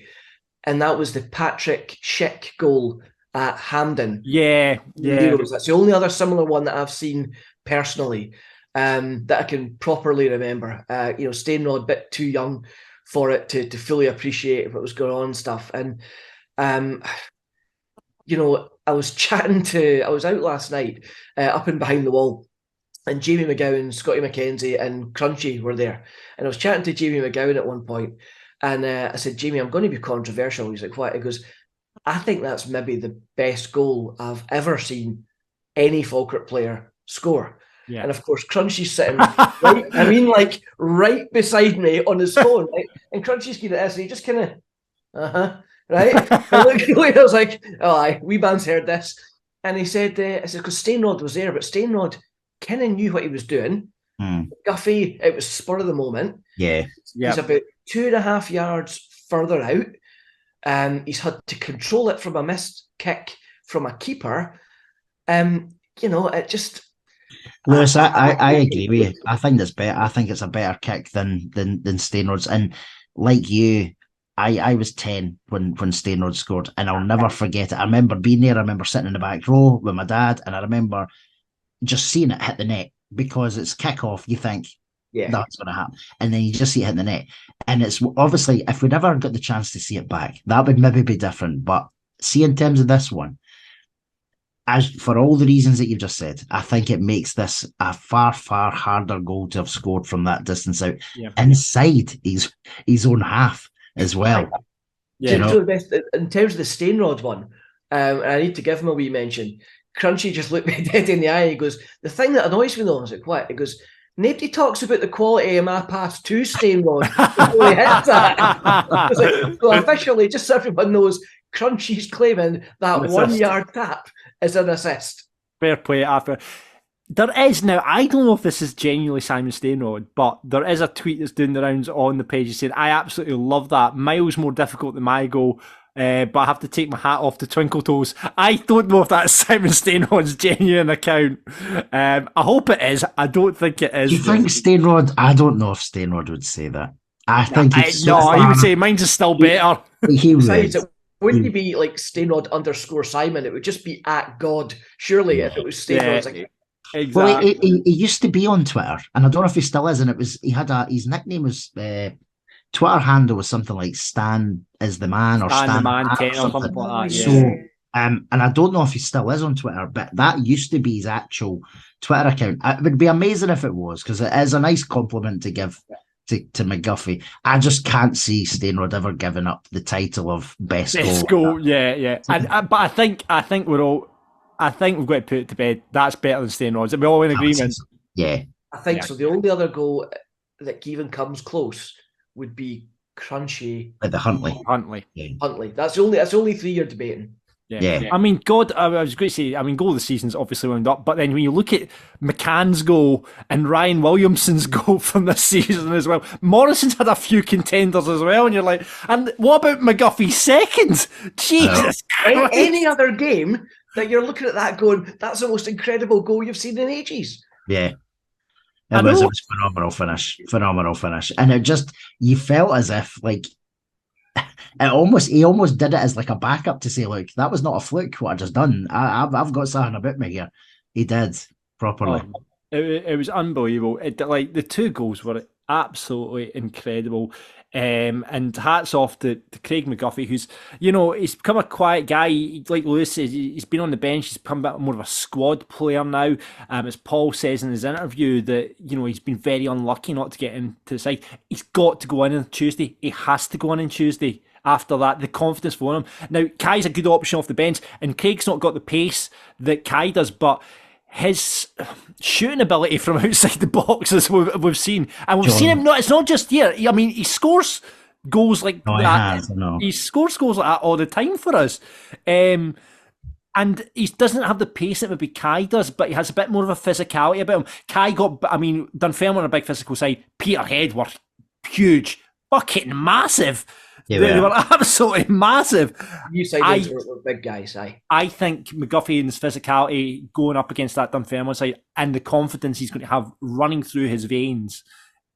And that was the Patrick Schick goal at Hampden. Yeah. That's the only other similar one that I've seen personally. That I can properly remember. Stainrod, a bit too young for it to fully appreciate what was going on and stuff. And, I was out last night up and behind the wall, and Jamie McGowan, Scotty McKenzie and Crunchy were there. And I was chatting to Jamie McGowan at one point, and I said, Jamie, I'm going to be controversial. He's like, what? He goes, I think that's maybe the best goal I've ever seen any Falkirk player score. Yeah. And of course, Crunchy's sitting right beside me on his phone, right? And Crunchy's kind of this, and he just kind of, right? I was like, oh, aye, wee man's heard this. And he said, I said, because Stainrod was there, but Stainrod kind of knew what he was doing. Guffey, it was spur of the moment. Yeah. He's about 2.5 yards further out. He's had to control it from a missed kick from a keeper. It just... Lewis, I agree with you. I think it's better. I think it's a better kick than Stainrod's. And like you, I was 10 when Stainrod scored, and I'll never forget it. I remember being there. I remember sitting in the back row with my dad, and I remember just seeing it hit the net, because it's kick-off. You think that's going to happen, and then you just see it hit the net. And it's obviously, if we'd ever got the chance to see it back, that would maybe be different. But see, in terms of this one, as for all the reasons that you've just said, I think it makes this a far, far harder goal to have scored from that distance out inside his own half as well. Yeah, in terms of the Stainrod one, I need to give him a wee mention. Crunchy just looked me dead in the eye. He goes, the thing that annoys me though, I was like, what? He goes, nobody talks about the quality of my pass to Stainrod before he hits that. I was like, so officially, just so everyone knows, Crunchy's claiming that 1 yard tap is an assist. Fair play after. There is now, I don't know if this is genuinely Simon Stainrod, but there is a tweet that's doing the rounds on the page saying, I absolutely love that. Miles more difficult than my goal, but I have to take my hat off to Twinkle Toes. I don't know if that's Simon Stainrod's genuine account. I hope it is. I don't think it is. Do you think Stainrod? I don't know if Stainrod would say that. I think he would say mine's is still better. He would. Wouldn't it be like Stainrod _Simon? It would just be at God, surely, if it was Stainrod. Yeah, exactly. Well, he used to be on Twitter, and I don't know if he still is. And he had his nickname was Twitter handle was something like Stan is the man, or Stan the man 10 or something like that. Yeah. So, and I don't know if he still is on Twitter, but that used to be his actual Twitter account. It would be amazing if it was, because it is a nice compliment to give to McGuffey. I just can't see Stainrod ever giving up the title of best goal. Yeah. But I think we're all. I think we've got to put it to bed. That's better than staying rods. Are we all in agreement? Yeah. I think so. The only other goal that even comes close would be Crunchy Like the Huntley. Yeah. Huntley. That's the only three you're debating. Yeah. I mean, God, I was going to say, goal of the season's obviously wound up, but then when you look at McCann's goal and Ryan Williamson's goal from this season as well, Morrison's had a few contenders as well, and you're like, and what about McGuffey's second? Jesus Christ. Any other game that you're looking at that going, that's the most incredible goal you've seen in ages. Yeah. It was a phenomenal finish. And it just, you felt as if, like, he almost did it as like a backup to say, look, that was not a fluke what I just done. I've got something about me here. He did properly. It was unbelievable. Like the two goals were absolutely incredible. And hats off to Craig McGuffie, who's, he's become a quiet guy. Like Lewis says, he's been on the bench. He's become a bit more of a squad player now. As Paul says in his interview, that, he's been very unlucky not to get into the side. He's got to go in on Tuesday. He has to go in on Tuesday. After that, the confidence for him. Now, Kai's a good option off the bench, and Craig's not got the pace that Kai does, but his shooting ability from outside the box, as we've seen, and we've seen him. It's not just here. I mean, he scores goals like that. He scores goals like that all the time for us, and he doesn't have the pace that maybe Kai does, but he has a bit more of a physicality about him. Kai Dunfermline on a big physical side. Peterhead were huge, fucking massive. Yeah, they were absolutely massive. You sides were big guys, I think McGuffey and his physicality going up against that Dunfermline side and the confidence he's going to have running through his veins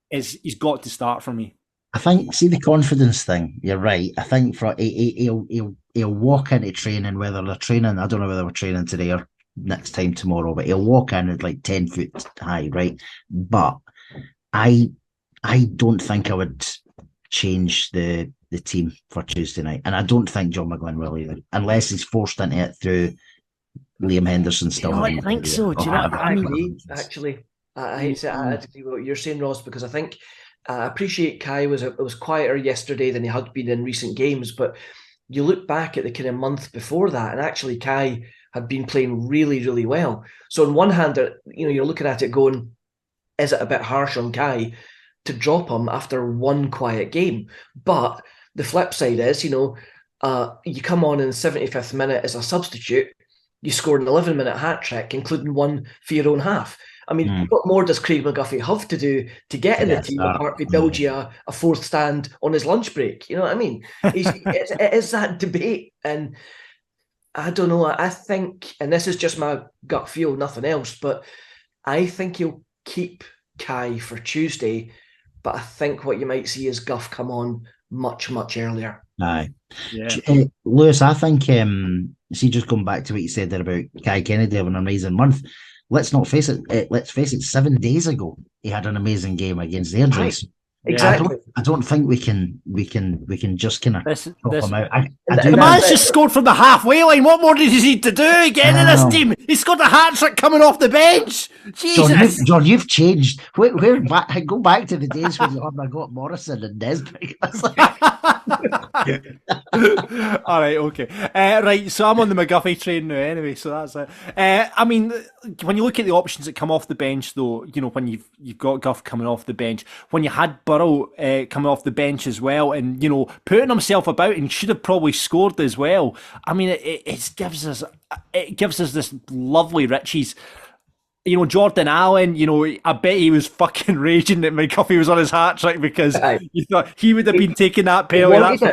he's got to start for me. I think, see the confidence thing, you're right. I think he'll walk into training, whether they're training, I don't know whether we're training today or next time tomorrow, but he'll walk in at like 10 foot high, right? But I don't think I would change the team for Tuesday night, and I don't think John McGlynn will either, unless he's forced into it through Liam Henderson still. I think so. Do you know? I agree. Actually, I hate to agree with what you're saying, Ross, because I think I appreciate Kai was quieter yesterday than he had been in recent games, but you look back at the kind of month before that, and actually Kai had been playing really, really well. So on one hand, you're looking at it going, is it a bit harsh on Kai to drop him after one quiet game? But the flip side is, you come on in the 75th minute as a substitute, you scored an 11-minute hat-trick, including one for your own half. I mean, what more does Craig McGuffie have to do to get in the team apart from build you a fourth stand on his lunch break? You know what I mean? It is that debate. And I don't know, I think, and this is just my gut feel, nothing else, but I think he'll keep Kai for Tuesday, but I think what you might see is Guff come on much, much earlier. Aye. Yeah. Lewis, I think, see, just going back to what you said there about Kai Kennedy having an amazing month, let's not face it, 7 days ago, he had an amazing game against the Airdries. Exactly. I don't think we can just kind of drop him out. The man's just scored from the halfway line. What more does he need to do? Get in this team. He's scored a hat-trick coming off the bench. Jesus. John, you've changed. Go back to the days when you got Morrison and Nesbitt. All right, okay. Right, so I'm on the McGuffey train now anyway, so that's it. I mean, when you look at the options that come off the bench, though, when you've got Guff coming off the bench, when you had Burrow coming off the bench as well, and putting himself about and should have probably scored as well. I mean, it gives us this lovely riches. Jordan Allen, I bet he was fucking raging that McGuffey was on his hat trick because he thought he would have been taking that penalty.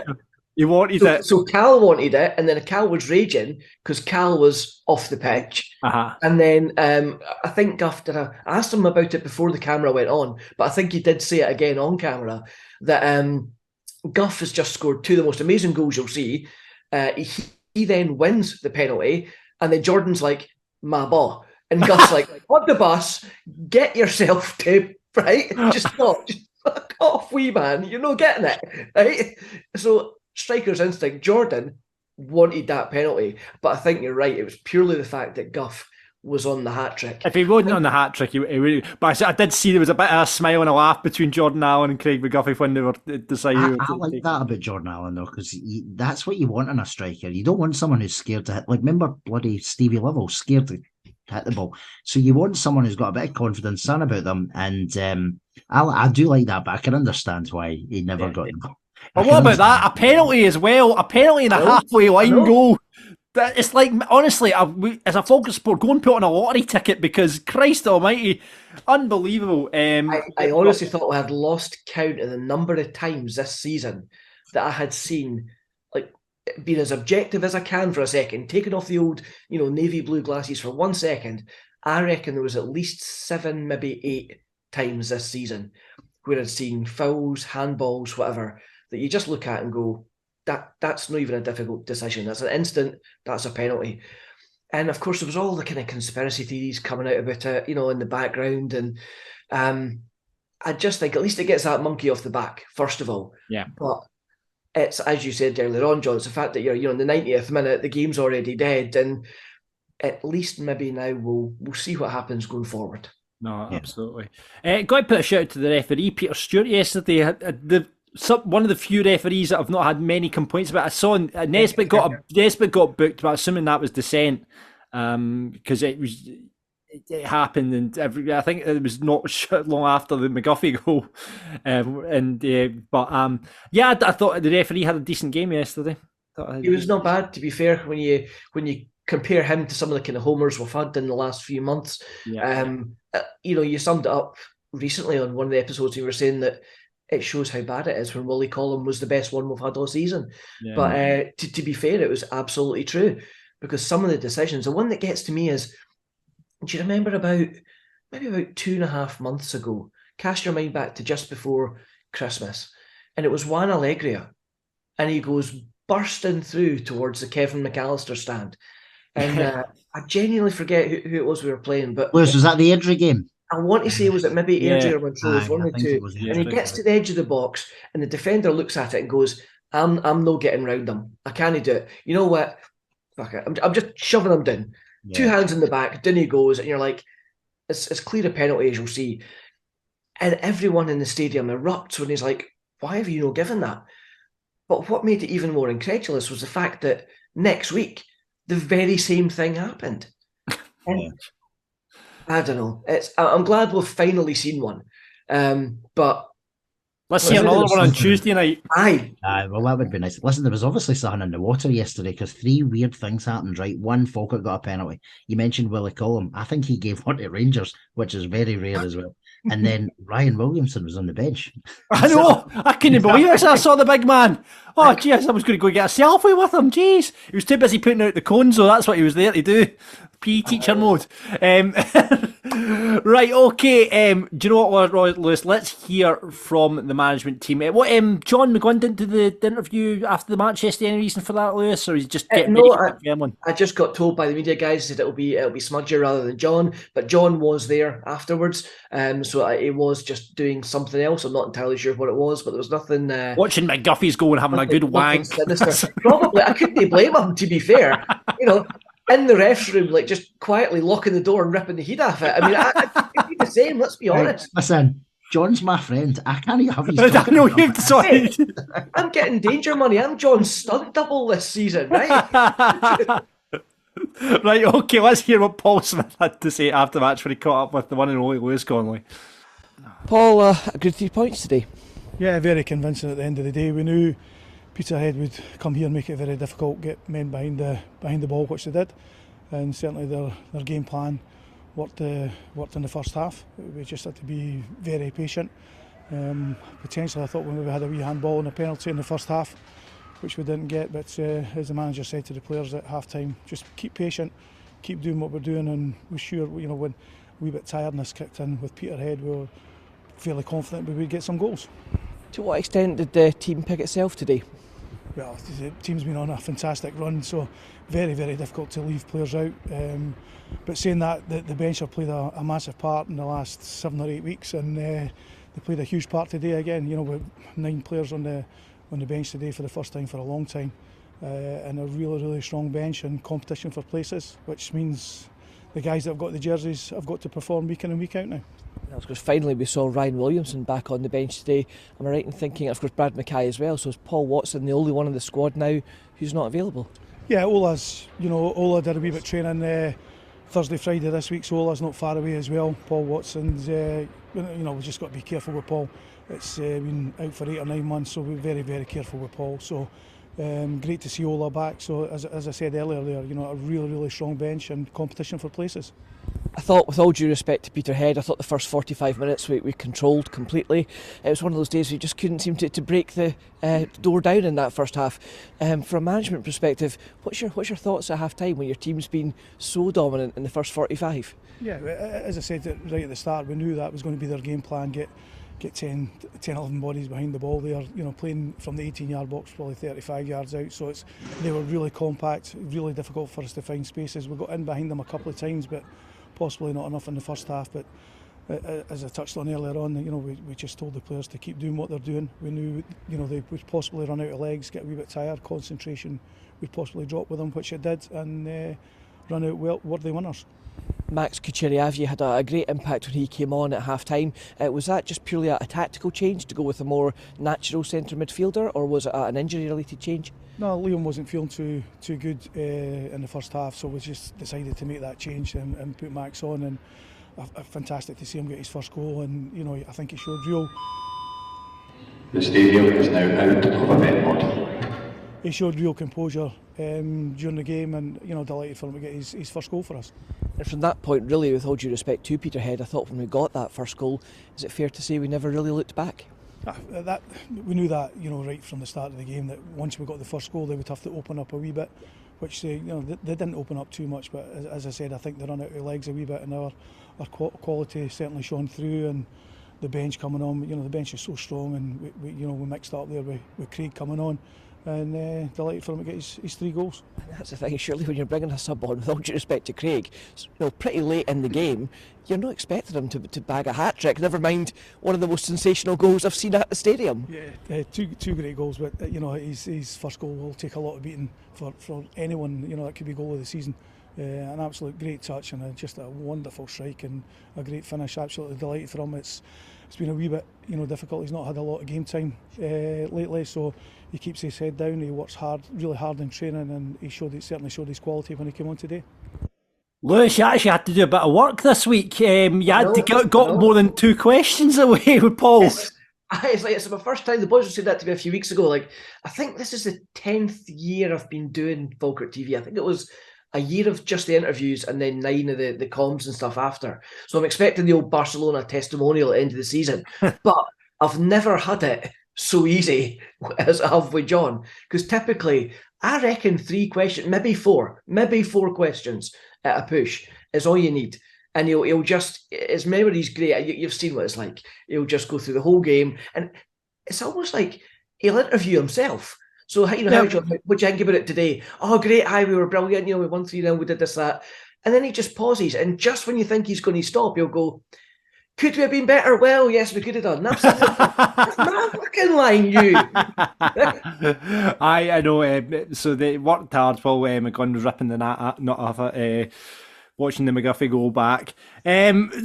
He wanted it. So Cal wanted it, and then Cal was raging because Cal was off the pitch. And then I think Guff I asked him about it before the camera went on, but I think he did say it again on camera that Guff has just scored two of the most amazing goals you'll see. He then wins the penalty, and then Jordan's like, "Ma ball." And Guff's like, on the bus, get yourself to, right? Just fuck off, wee man. You're not getting it, right? So, striker's instinct, Jordan wanted that penalty. But I think you're right. It was purely the fact that Guff was on the hat trick. If he wasn't on the hat trick, he would. But I did see there was a bit of a smile and a laugh between Jordan Allen and Craig McGuffie when they were deciding. I like that about Jordan Allen though, because that's what you want in a striker. You don't want someone who's scared to hit. Like, remember bloody Stevie Lovell, scared to hit the ball. So you want someone who's got a bit of confidence son about them. And I do like that, but I can understand why he never got the goal. But what about that? A penalty as well. A penalty in a halfway line goal. It's like, honestly, as a Falkirk support, go and put on a lottery ticket, because Christ almighty, unbelievable. I honestly thought I had lost count of the number of times this season that I had seen, like, being as objective as I can for a second, taking off the old, navy blue glasses for 1 second. I reckon there was at least 7, maybe 8 times this season where I'd seen fouls, handballs, whatever, that you just look at and go, that's not even a difficult decision. That's an instant, that's a penalty. And of course, there was all the kind of conspiracy theories coming out about it, in the background. And I just think at least it gets that monkey off the back, first of all. Yeah. But it's, as you said earlier on, John, it's the fact that you're in the 90th minute, the game's already dead, and at least maybe now we'll see what happens going forward. No, absolutely. Got to put a shout out to the referee, Peter Stewart, yesterday. One of the few referees that I've not had many complaints about. I saw Nesbitt got booked, but assuming that was dissent, because it happened, and I think it was not long after the McGuffey goal. I thought the referee had a decent game yesterday. He was not bad, to be fair, when you compare him to some of the kind of homers we've had in the last few months. You summed it up recently on one of the episodes. You were saying that it shows how bad it is when Willie Collum was the best one we've had all season. Yeah. But to be fair, it was absolutely true, because some of the decisions, the one that gets to me is, do you remember about 2.5 months ago, cast your mind back to just before Christmas, and it was Juan Alegria, and he goes bursting through towards the Kevin McAllister stand. And I genuinely forget who it was we were playing. But was that the Airdrie game? I want to say, was it maybe Airdrie or Montrose, one of the two. And he gets to the edge of the box, and the defender looks at it and goes, I'm no getting round them. I can't do it. You know what? Fuck it. I'm just shoving him down. Yeah. 2 hands in the back, down he goes, and you're like, it's as clear a penalty as you'll see. And everyone in the stadium erupts when he's like, why have you not given that? But what made it even more incredulous was the fact that next week, the very same thing happened. I don't know. I'm glad we've finally seen one. But let's see another one on Tuesday night. Aye, well, that would be nice. Listen, there was obviously something in the water yesterday, because 3 weird things happened, right? One, Falkirk got a penalty. You mentioned Willie Collum. I think he gave one to Rangers, which is very rare as well. And then Ryan Williamson was on the bench. I know. I couldn't believe it. I saw the big man. Oh, jeez, I was going to go get a selfie with him. Jeez. He was too busy putting out the cones, so that's what he was there to do. PE teacher mode. Right, okay. Do you know what, Lewis? Let's hear from the management team. John McGuinn didn't do the interview after the match yesterday. Any reason for that, Lewis? Or he's just getting ready? I just got told by the media guys that it'll be Smudger rather than John, but John was there afterwards. So he was just doing something else. I'm not entirely sure what it was, but there was nothing. Watching McGuffey's go and having a good wank. Probably. I couldn't blame him, to be fair. In the ref's room, like just quietly locking the door and ripping the heat off it. I mean, it'd be the same, let's be honest. Listen, John's my friend. I can't have his I know you've decided. I'm getting danger money. I'm John's stunt double this season, right? Right, okay, let's hear what Paul Smith had to say after the match when he caught up with the one and only Lewis Connolly. Paul, a good 3 points today. Yeah, very convincing at the end of the day. We knew Peterhead would come here and make it very difficult, get men behind the ball, which they did, and certainly their game plan worked in the first half. We just had to be very patient. Potentially, I thought when we had a wee handball and a penalty in the first half, which we didn't get, but as the manager said to the players at half time, just keep patient, keep doing what we're doing, and we're sure, when a wee bit tiredness kicked in with Peterhead, we were fairly confident we would get some goals. To what extent did the team pick itself today? Well, the team's been on a fantastic run, so very, very difficult to leave players out. But saying that, the bench have played a massive part in the last 7 or 8 weeks, and they played a huge part today again. With 9 players on the bench today for the first time for a long time, and a really, really strong bench and competition for places, which means the guys that have got the jerseys have got to perform week in and week out now. Because finally we saw Ryan Williamson back on the bench today. Am I right in thinking, of course, Brad Mackay as well? So is Paul Watson the only one in the squad now who's not available? Yeah, Ola did a wee bit of training Thursday, Friday this week, so Ola's not far away as well. Paul Watson's, we've just got to be careful with Paul. It's been out for 8 or 9 months, so we're very, very careful with Paul. So great to see Ola back. So as I said earlier there, a really, really strong bench and competition for places. I thought, with all due respect to Peterhead, I thought the first 45 minutes we controlled completely. It was one of those days we just couldn't seem to break the door down in that first half. From a management perspective, what's your thoughts at half time when your team's been so dominant in the first 45? Yeah, as I said right at the start, we knew that was going to be their game plan. Get 10, 11 bodies behind the ball there, playing from the 18-yard box, probably 35 yards out. So they were really compact, really difficult for us to find spaces. We got in behind them a couple of times, but possibly not enough in the first half. But as I touched on earlier on, we just told the players to keep doing what they're doing. We knew, they would possibly run out of legs, get a wee bit tired, concentration would possibly drop with them, which it did, and run out worthy winners. Max Kucheriavyi had a great impact when he came on at half time. Was that just purely a tactical change to go with a more natural centre midfielder, or was it an injury related change? No, Liam wasn't feeling too good in the first half, so we just decided to make that change and put Max on, and fantastic to see him get his first goal, and I think he showed real. The stadium is now out of event mode. He showed real composure during the game, and delighted for him to get his first goal for us. And from that point, really, with all due respect to Peterhead, I thought when we got that first goal, is it fair to say we never really looked back? We knew that, right from the start of the game, that once we got the first goal, they would have to open up a wee bit, which they didn't open up too much. But as I said, I think they run out of legs a wee bit, and our quality certainly shone through. And the bench coming on, the bench is so strong, and we mixed up there with Craig coming on. And delighted for him to get his 3 goals. That's the thing, surely when you're bringing a sub on, with all due respect to Craig, pretty late in the game, you're not expecting him to bag a hat-trick, never mind one of the most sensational goals I've seen at the stadium. Yeah, two great goals, but his first goal will take a lot of beating for anyone, that could be goal of the season. An absolute great touch and just a wonderful strike and a great finish. Absolutely delighted for him. It's been a wee bit difficult. He's not had a lot of game time lately, so he keeps his head down. He works hard, really hard in training, and he certainly showed his quality when he came on today. Lewis, you actually had to do a bit of work this week. Got more than 2 questions away with Paul. It's my first time. The boys said that to me a few weeks ago. I think this is the 10th year I've been doing Falkirk TV. I think it was a year of just the interviews and then 9 of the comms and stuff after. So I'm expecting the old Barcelona testimonial at the end of the season. But I've never had it so easy as I have with John. Because typically, I reckon 3 questions, maybe 4 questions at a push is all you need. And he'll just, his memory's great. You've seen what it's like. He'll just go through the whole game. And it's almost like he'll interview himself. So, how John, what do you think about it today? Oh, great, we were brilliant, we won 3-0, we did this, that. And then he just pauses, and just when you think he's going to stop, he'll go, could we have been better? Well, yes, we could have done. That's my fucking line, you. I know, so they worked hard while McGuffey was ripping the nut off it. Watching the McGuffey go back.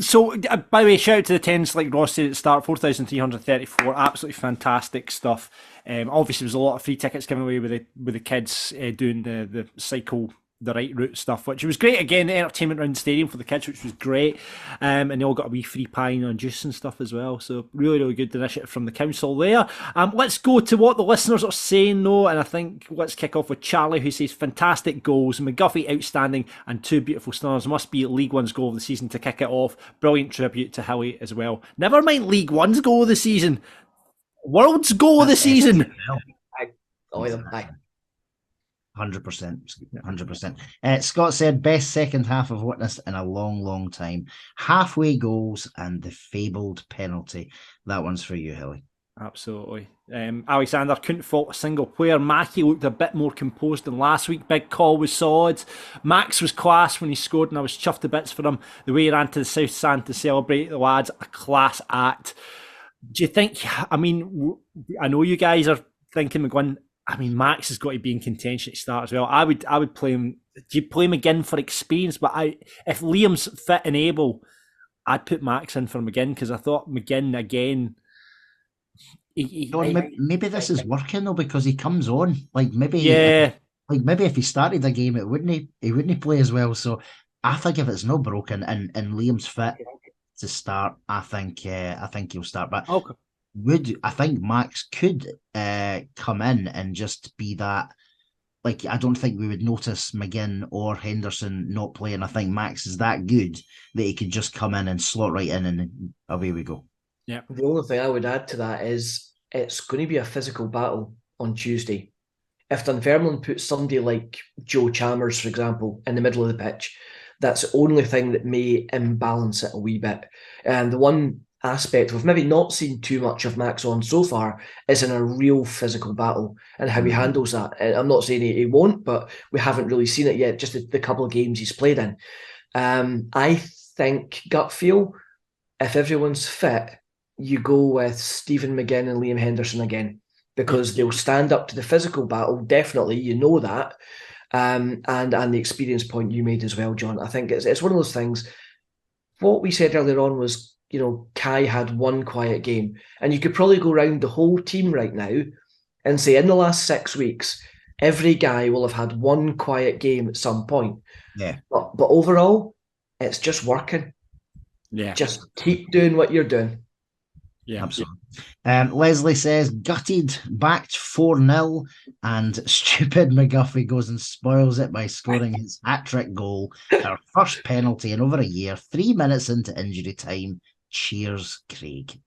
So, by the way, shout out to the 10s, like Ross said at the start, 4,334, absolutely fantastic stuff. Obviously, there's a lot of free tickets given away with the kids doing the cycle the right route stuff, which was great. Again, the entertainment around the stadium for the kids, which was great. And they all got a wee free pie and juice and stuff as well. So really, really good initiative from the council there. Let's go to what the listeners are saying though. And I think let's kick off with Charlie, who says fantastic goals, McGuffey outstanding, and 2 beautiful stars. Must be League One's goal of the season to kick it off. Brilliant tribute to Hilly as well. Never mind League One's goal of the season. World's goal of the season. Oh, yeah. 100%. Scott said, best second half I've witnessed in a long, long time. Halfway goals and the fabled penalty. That one's for you, Hilly. Absolutely. Alexander couldn't fault a single player. Mackie looked a bit more composed than last week. Big call was solid. Max was class when he scored, and I was chuffed to bits for him. The way he ran to the south stand to celebrate the lads, a class act. Do you think, I know you guys are thinking McGuinn, Max has got to be in contention to start as well. I would play him Do you play McGinn for experience? But if Liam's fit and able, I'd put Max in for McGinn because I thought McGinn again. Maybe this is working though because he comes on. Maybe if he started a game, he wouldn't play as well. So I think if it's not broken and Liam's fit to start, I think he'll start. But I think Max could come in and just be that. I don't think we would notice McGinn or Henderson not playing. I think Max is that good that he could just come in and slot right in and away we go. Yeah. The only thing I would add to that is it's going to be a physical battle on Tuesday. If Dunfermline puts somebody like Joe Chalmers, for example, in the middle of the pitch, that's the only thing that may imbalance it a wee bit. And the one aspect we've maybe not seen too much of Max on so far is in a real physical battle and how he handles that. And I'm not saying he won't, but we haven't really seen it yet, just the couple of games he's played in. I think, gut feel, if everyone's fit, you go with Stephen McGinn and Liam Henderson again, because they'll stand up to the physical battle, definitely, you know that. And the experience point you made as well, John. I think it's one of those things. What we said earlier on was, Kai had one quiet game, and you could probably go around the whole team right now and say in the last 6 weeks, every guy will have had one quiet game at some point. Yeah. But overall, it's just working. Yeah. Just keep doing what you're doing. Yeah, absolutely. Leslie says, gutted, backed 4-0, and stupid McGuffey goes and spoils it by scoring his hat-trick goal, our first penalty in over a year, 3 minutes into injury time. Cheers, Craig.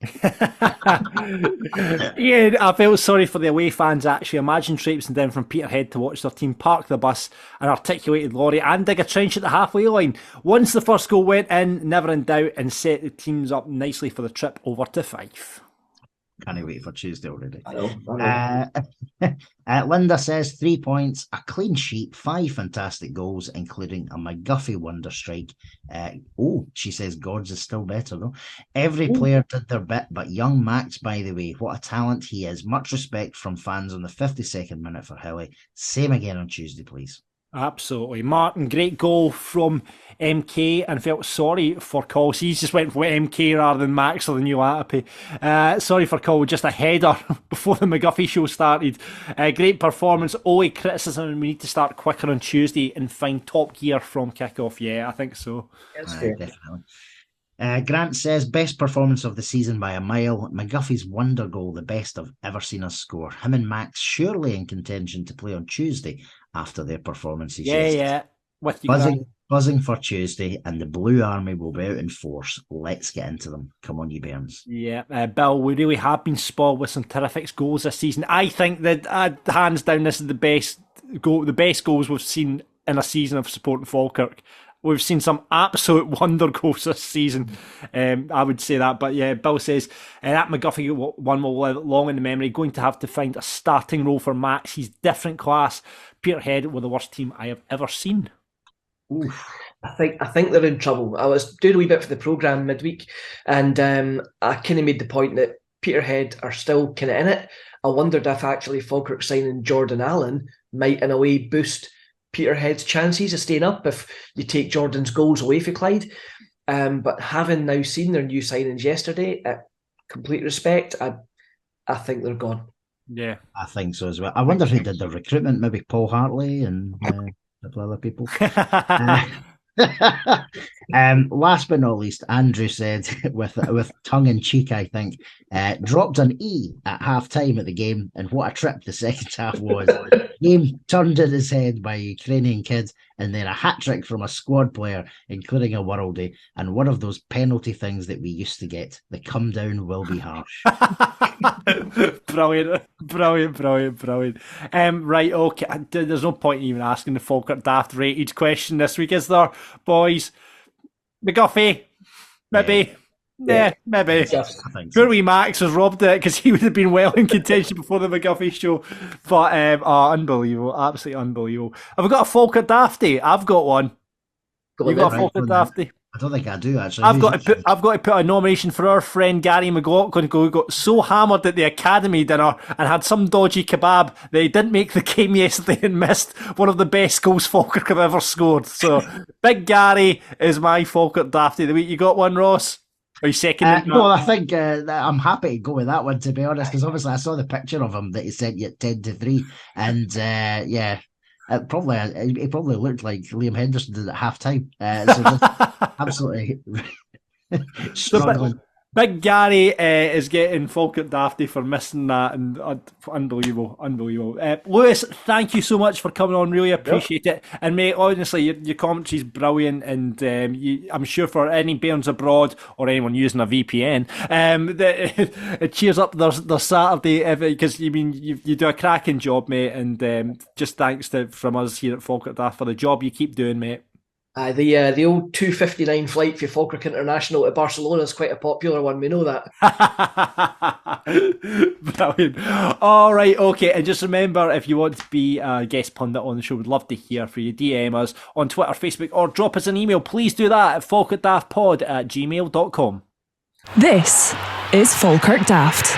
Yeah, I felt sorry for the away fans, actually. Imagine traipsing down from Peterhead to watch their team park the bus, an articulated lorry, and dig a trench at the halfway line. Once the first goal went in, never in doubt, and set the teams up nicely for the trip over to Fife. Can't wait for Tuesday already. I know. Linda says 3 points, a clean sheet, 5 fantastic goals, including a McGuffey wonder strike. She says God's is still better though. Every player did their bit, but young Max, by the way, what a talent he is. Much respect from fans on the 52nd minute for Hilly. Same again on Tuesday, please. Absolutely. Martin, great goal from MK, and felt sorry for Cole. So he's just went for MK rather than Max or the new Latapi. Sorry for Cole, just a header before the McGuffey show started. Great performance. Only criticism, we need to start quicker on Tuesday and find top gear from kick-off. Yeah, I think so. Definitely. Grant says, best performance of the season by a mile. McGuffey's wonder goal, the best I've ever seen us score. Him and Max surely in contention to play on Tuesday after their performances. Yeah. With you, buzzing for Tuesday, and the Blue Army will be out in force. Let's get into them. Come on, you Bairns. Yeah, Bill, we really have been spoiled with some terrific goals this season. I think that hands down, this is the best goals we've seen in a season of supporting Falkirk. We've seen some absolute wonder goals this season. I would say that. But yeah, Bill says that McGuffey one will live long in the memory. Going to have to find a starting role for Max. He's different class. Peterhead were the worst team I have ever seen. Oof. I think they're in trouble. I was doing a wee bit for the programme midweek, and I kind of made the point that Peterhead are still kind of in it. I wondered if actually Falkirk signing Jordan Allen might in a way boost Peterhead's chances of staying up if you take Jordan's goals away for Clyde. But having now seen their new signings yesterday, complete respect, I think they're gone. Yeah, I think so as well. I wonder who did the recruitment. Maybe Paul Hartley and a couple other people. Last but not least, Andrew said with tongue in cheek, I think, dropped an E at half time at the game, and what a trip the second half was. Game turned in his head by a Ukrainian kid, and then a hat trick from a squad player, including a worldie, and one of those penalty things that we used to get. The come down will be harsh. Brilliant. Right, okay. There's no point in even asking the Falkirk Daft rated question this week, is there, boys? McGuffey, maybe. Yeah, maybe. Poor wee Max has robbed it because he would have been well in contention before the McGuffey show. But unbelievable, absolutely unbelievable. Have we got a Falkirk Dafty? I've got one. You got a Falkirk Dafty? I don't think I do actually. I've got to put a nomination for our friend Gary McLaughlin, who got so hammered at the academy dinner and had some dodgy kebab that he didn't make the game yesterday and missed one of the best goals Falkirk have ever scored. So Big Gary is my Falkirk Dafty of the week. You got one, Ross? Are you second? No, I think I'm happy to go with that one, to be honest, because obviously I saw the picture of him that he sent you at 10-3, and yeah. He probably looked like Liam Henderson did at half time. So just absolutely struggling. Big Gary is getting Falkirk Dafty for missing that, and unbelievable. Lewis, thank you so much for coming on. Really appreciate it. And mate, honestly, your commentary's brilliant, and I'm sure for any Bairns abroad or anyone using a VPN, it cheers up their Saturday, because you do a cracking job, mate. And just thanks from us here at Falkirk Daft for the job you keep doing, mate. The old 2:59 flight for Falkirk International to Barcelona is quite a popular one. We know that. Brilliant. All right, okay. And just remember, if you want to be a guest pundit on the show, we'd love to hear from you. DM us on Twitter, Facebook, or drop us an email. Please do that at falkirkdaftpod@gmail.com. This is Falkirk Daft.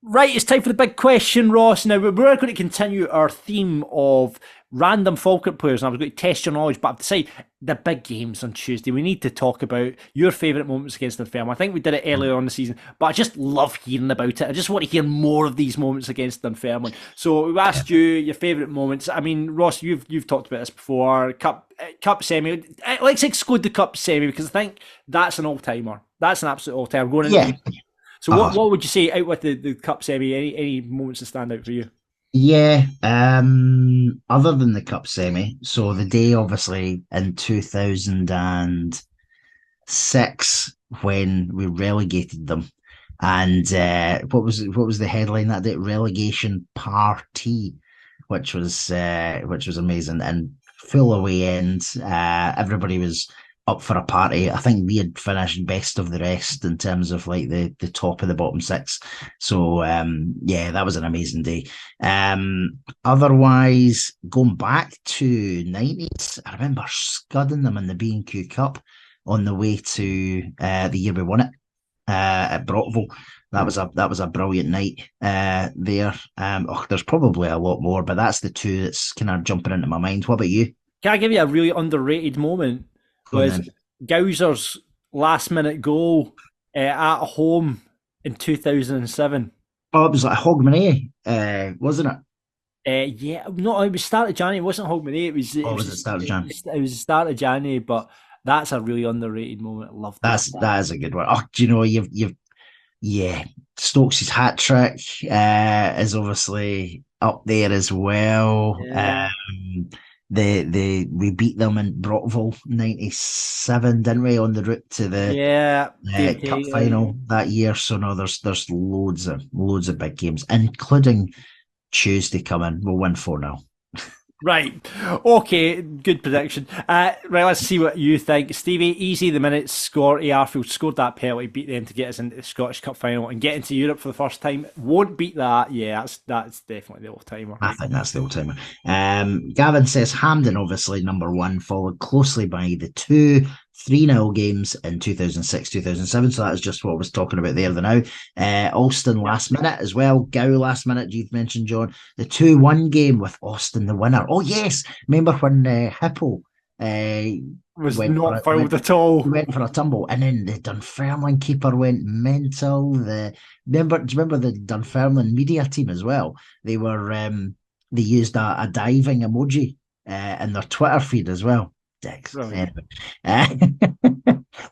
Right, it's time for the big question, Ross. Now, we're going to continue our theme of random Falkirk players, and I was going to test your knowledge, but I've decided the big games on Tuesday. We need to talk about your favourite moments against Dunfermline. I think we did it earlier on the season, but I just love hearing about it. I just want to hear more of these moments against Dunfermline. So we asked you your favourite moments. I mean, Ross, you've talked about this before. Cup semi. Let's exclude the cup semi, because I think that's an all-timer. That's an absolute all-timer. Going in. So what would you say out with the cup semi? Any moments that stand out for you? Yeah, other than the cup semi, so the day obviously in 2006 when we relegated them, and what was the headline that day? Relegation party, which was amazing, and full away end. Everybody was up for a party. I think we had finished best of the rest in terms of like the top of the bottom six. So yeah, that was an amazing day. Otherwise, going back to 90s, I remember scudding them in the B&Q Cup on the way to the year we won it at Brockville. That was a brilliant night there. There's probably a lot more, but that's the two that's kind of jumping into my mind. What about you? Can I give you a really underrated moment? Was Gowser's last minute goal at home in 2007. Oh, it was like Hogmanay, wasn't it? Yeah, no, it was start of January. It wasn't Hogmanay. It was the start of January? It was the start of January, but that's a really underrated moment. I love that. That is a good one. Oh, do you know, Stokes' hat trick is obviously up there as well. Yeah. We beat them in Brockville 97, didn't we, on the route to the cup final that year. So no, there's loads of big games, including Tuesday coming. We'll win 4-0. Right. Okay, good prediction. Right, let's see what you think. Stevie, easy the minute Arfield scored that penalty, beat them to get us into the Scottish Cup final and get into Europe for the first time. Won't beat that. Yeah, that's definitely the all-timer. I think that's the all-timer. Gavin says Hampden, obviously, number one, followed closely by the two 3-0 games in 2006, 2007. So that's just what I was talking about there now. Alston last minute as well. Gow last minute, you've mentioned, John. The 2-1 game with Austin, the winner. Oh, yes. Remember when Hippo was not fouled at all. Went for a tumble, and then the Dunfermline keeper went mental. Do you remember the Dunfermline media team as well? They were they used a diving emoji in their Twitter feed as well.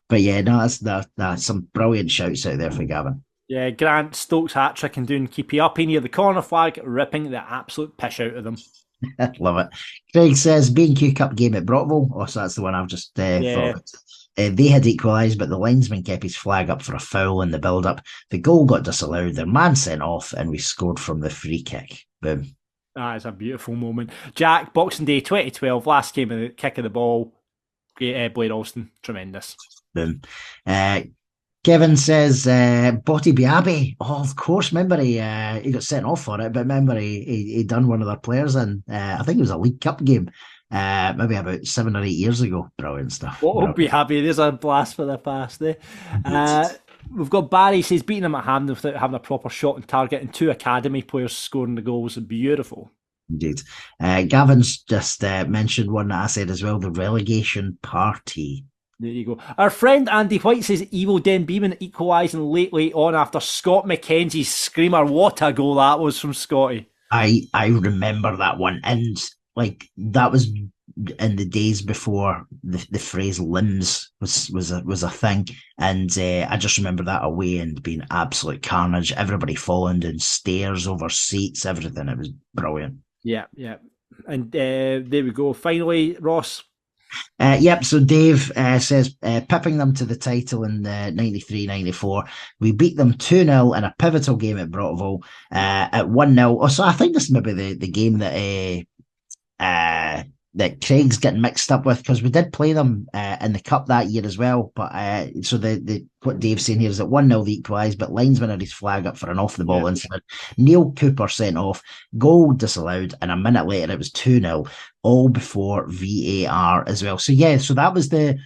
But yeah, no, that's some brilliant shouts out there for Gavin. Yeah, Grant, Stokes hat trick and doing keepy up in near the corner flag, ripping the absolute pish out of them. Love it. Craig says B&Q Cup game at Brockville. Oh, so that's the one I've just thought. They had equalised, but the linesman kept his flag up for a foul in the build-up. The goal got disallowed, their man sent off, and we scored from the free kick. Boom. That is a beautiful moment. Jack, Boxing Day 2012, last game of the kick of the ball. Blair Alston, tremendous. Boom. Kevin says Botti Biabi. Oh, of course. Remember he got sent off for it, but remember he done one of their players in. I think it was a League Cup game. maybe about 7 or 8 years ago. Brilliant stuff. Well, I'll be happy. There's a blast for the past. We've got Barry says beating him at hand without having a proper shot on target, and 2 academy players scoring the goals. Beautiful. Indeed. Gavin's just mentioned one that I said as well, the relegation party. There you go. Our friend Andy White says Evo Den Beeman equalising late on after Scott McKenzie's screamer. What a goal that was from Scotty. I remember that one, and like that was in the days before the phrase limbs was a thing, and I just remember that away and being absolute carnage. Everybody falling down stairs, over seats, everything. It was brilliant. Yeah. And there we go. Finally, Ross. Yep, so Dave says, pipping them to the title in 93-94. We beat them 2-0 in a pivotal game at Brockville at 1-0. Oh, so I think this is maybe the game that Craig's getting mixed up with, because we did play them in the Cup that year as well. But so what Dave's saying here is that 1-0 they equalised, but linesman had his flag up for an off-the-ball incident. Neil Cooper sent off, goal disallowed, and a minute later it was 2-0, all before VAR as well. So yeah, so that was the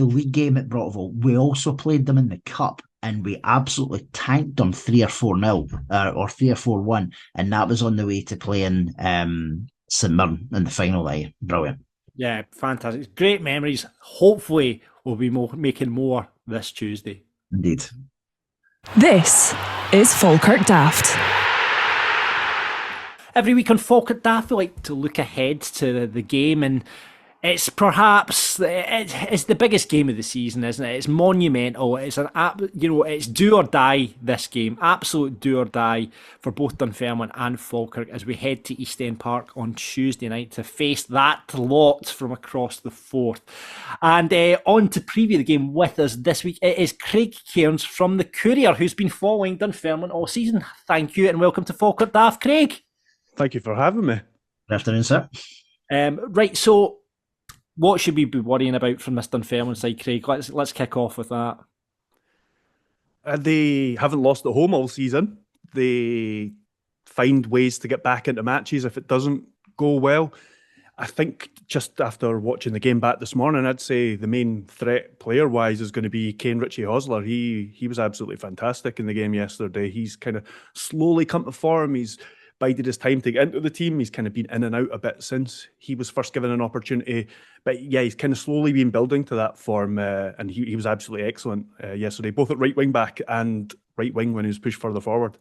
league game at Brockville. We also played them in the Cup, and we absolutely tanked them 3 or 4-0 or 3 or 4-1, and that was on the way to playing St Mirren in the final day. Brilliant. Yeah, fantastic. Great memories. Hopefully we'll be making more this Tuesday. Indeed. This is Falkirk Daft. Every week on Falkirk Daft, we like to look ahead to the game, and it's perhaps it's the biggest game of the season, isn't it? It's monumental. It's it's do or die. This game, absolute do or die for both Dunfermline and Falkirk as we head to East End Park on Tuesday night to face that lot from across the Forth. And on to preview the game with us this week, it is Craig Cairns from the Courier, who's been following Dunfermline all season. Thank you and welcome to Falkirk Daft, Craig. Thank you for having me. Good afternoon, sir. Right, so what should we be worrying about from this Dunfermline side, Craig? Let's kick off with that. They haven't lost at home all season. They find ways to get back into matches if it doesn't go well. I think just after watching the game back this morning, I'd say the main threat player-wise is going to be Kane Ritchie-Hosler. He was absolutely fantastic in the game yesterday. He's kind of slowly come to form. He's bided his time to get into the team. He's kind of been in and out a bit since he was first given an opportunity. But yeah, he's kind of slowly been building to that form, and he was absolutely excellent yesterday, both at right wing back and right wing when he was pushed further forward.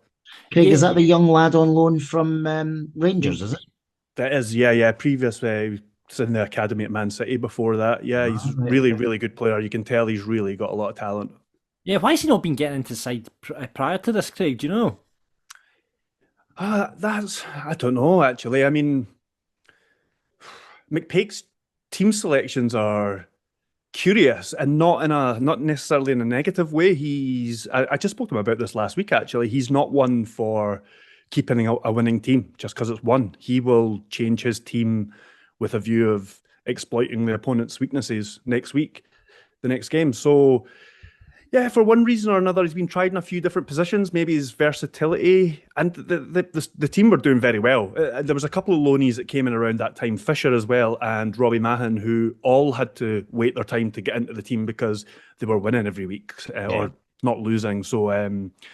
Craig, is that the young lad on loan from Rangers, is it? That is, yeah. Previous, he was in the academy at Man City before that. Yeah, he's really good player. You can tell he's really got a lot of talent. Yeah, why has he not been getting into the side prior to this, Craig? Do you know? I don't know, actually. I mean, McPake's team selections are curious and not necessarily in a negative way. I just spoke to him about this last week, actually. He's not one for keeping a winning team just because it's won. He will change his team with a view of exploiting the opponent's weaknesses the next game. So yeah, for one reason or another, he's been tried in a few different positions. Maybe his versatility, and the team were doing very well. There was a couple of loanees that came in around that time, Fisher as well, and Robbie Mahon, who all had to wait their time to get into the team because they were winning every week or not losing. So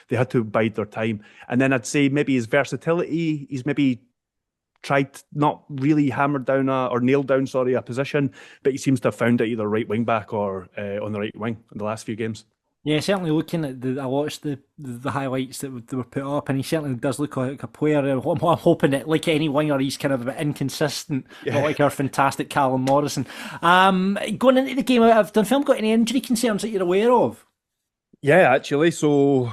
they had to bide their time. And then I'd say maybe his versatility, he's maybe tried not really hammered down or nailed down, a position, but he seems to have found it either right wing back or on the right wing in the last few games. Yeah, certainly looking at I watched the highlights that they were put up, and he certainly does look like a player. I'm hoping that, like any winger, he's kind of a bit inconsistent, not like our fantastic Callum Morrison. Going into the game, have Dunfermline got any injury concerns that you're aware of? Yeah, actually. So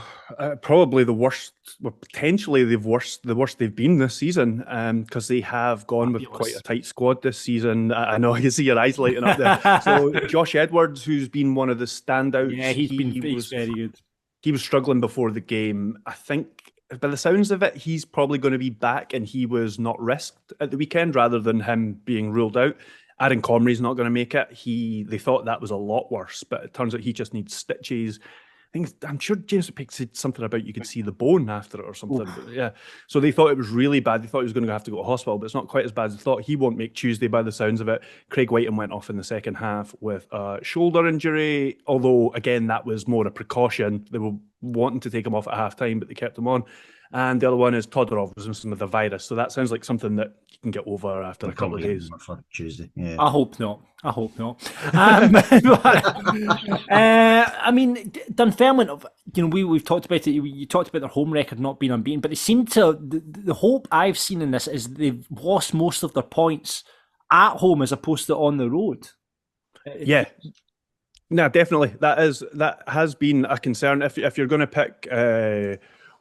probably the worst, potentially the worst they've been this season, because they have gone with quite a tight squad this season. I know you see your eyes lighting up there. So Josh Edwards, who's been one of the standouts, he's very good. He was struggling before the game. I think by the sounds of it, he's probably going to be back, and he was not risked at the weekend rather than him being ruled out. Aaron Comrie's not going to make it. They thought that was a lot worse, but it turns out he just needs stitches. I I'm sure James McPake said something about you could see the bone after it or something. But yeah, so they thought it was really bad. They thought he was going to have to go to hospital, but it's not quite as bad as they thought. He won't make Tuesday by the sounds of it. Craig Whiten went off in the second half with a shoulder injury, although again that was more a precaution. They were wanting to take him off at half time, but they kept him on. And the other one is Todorov was missing with the virus, so that sounds like something that you can get over after a couple of days. For Tuesday, yeah. I hope not. I mean, Dunfermline, we've talked about it. You talked about their home record not being unbeaten, but they seem to. The hope I've seen in this is they've lost most of their points at home as opposed to on the road. Yeah. No, definitely. That has been a concern. If you're going to pick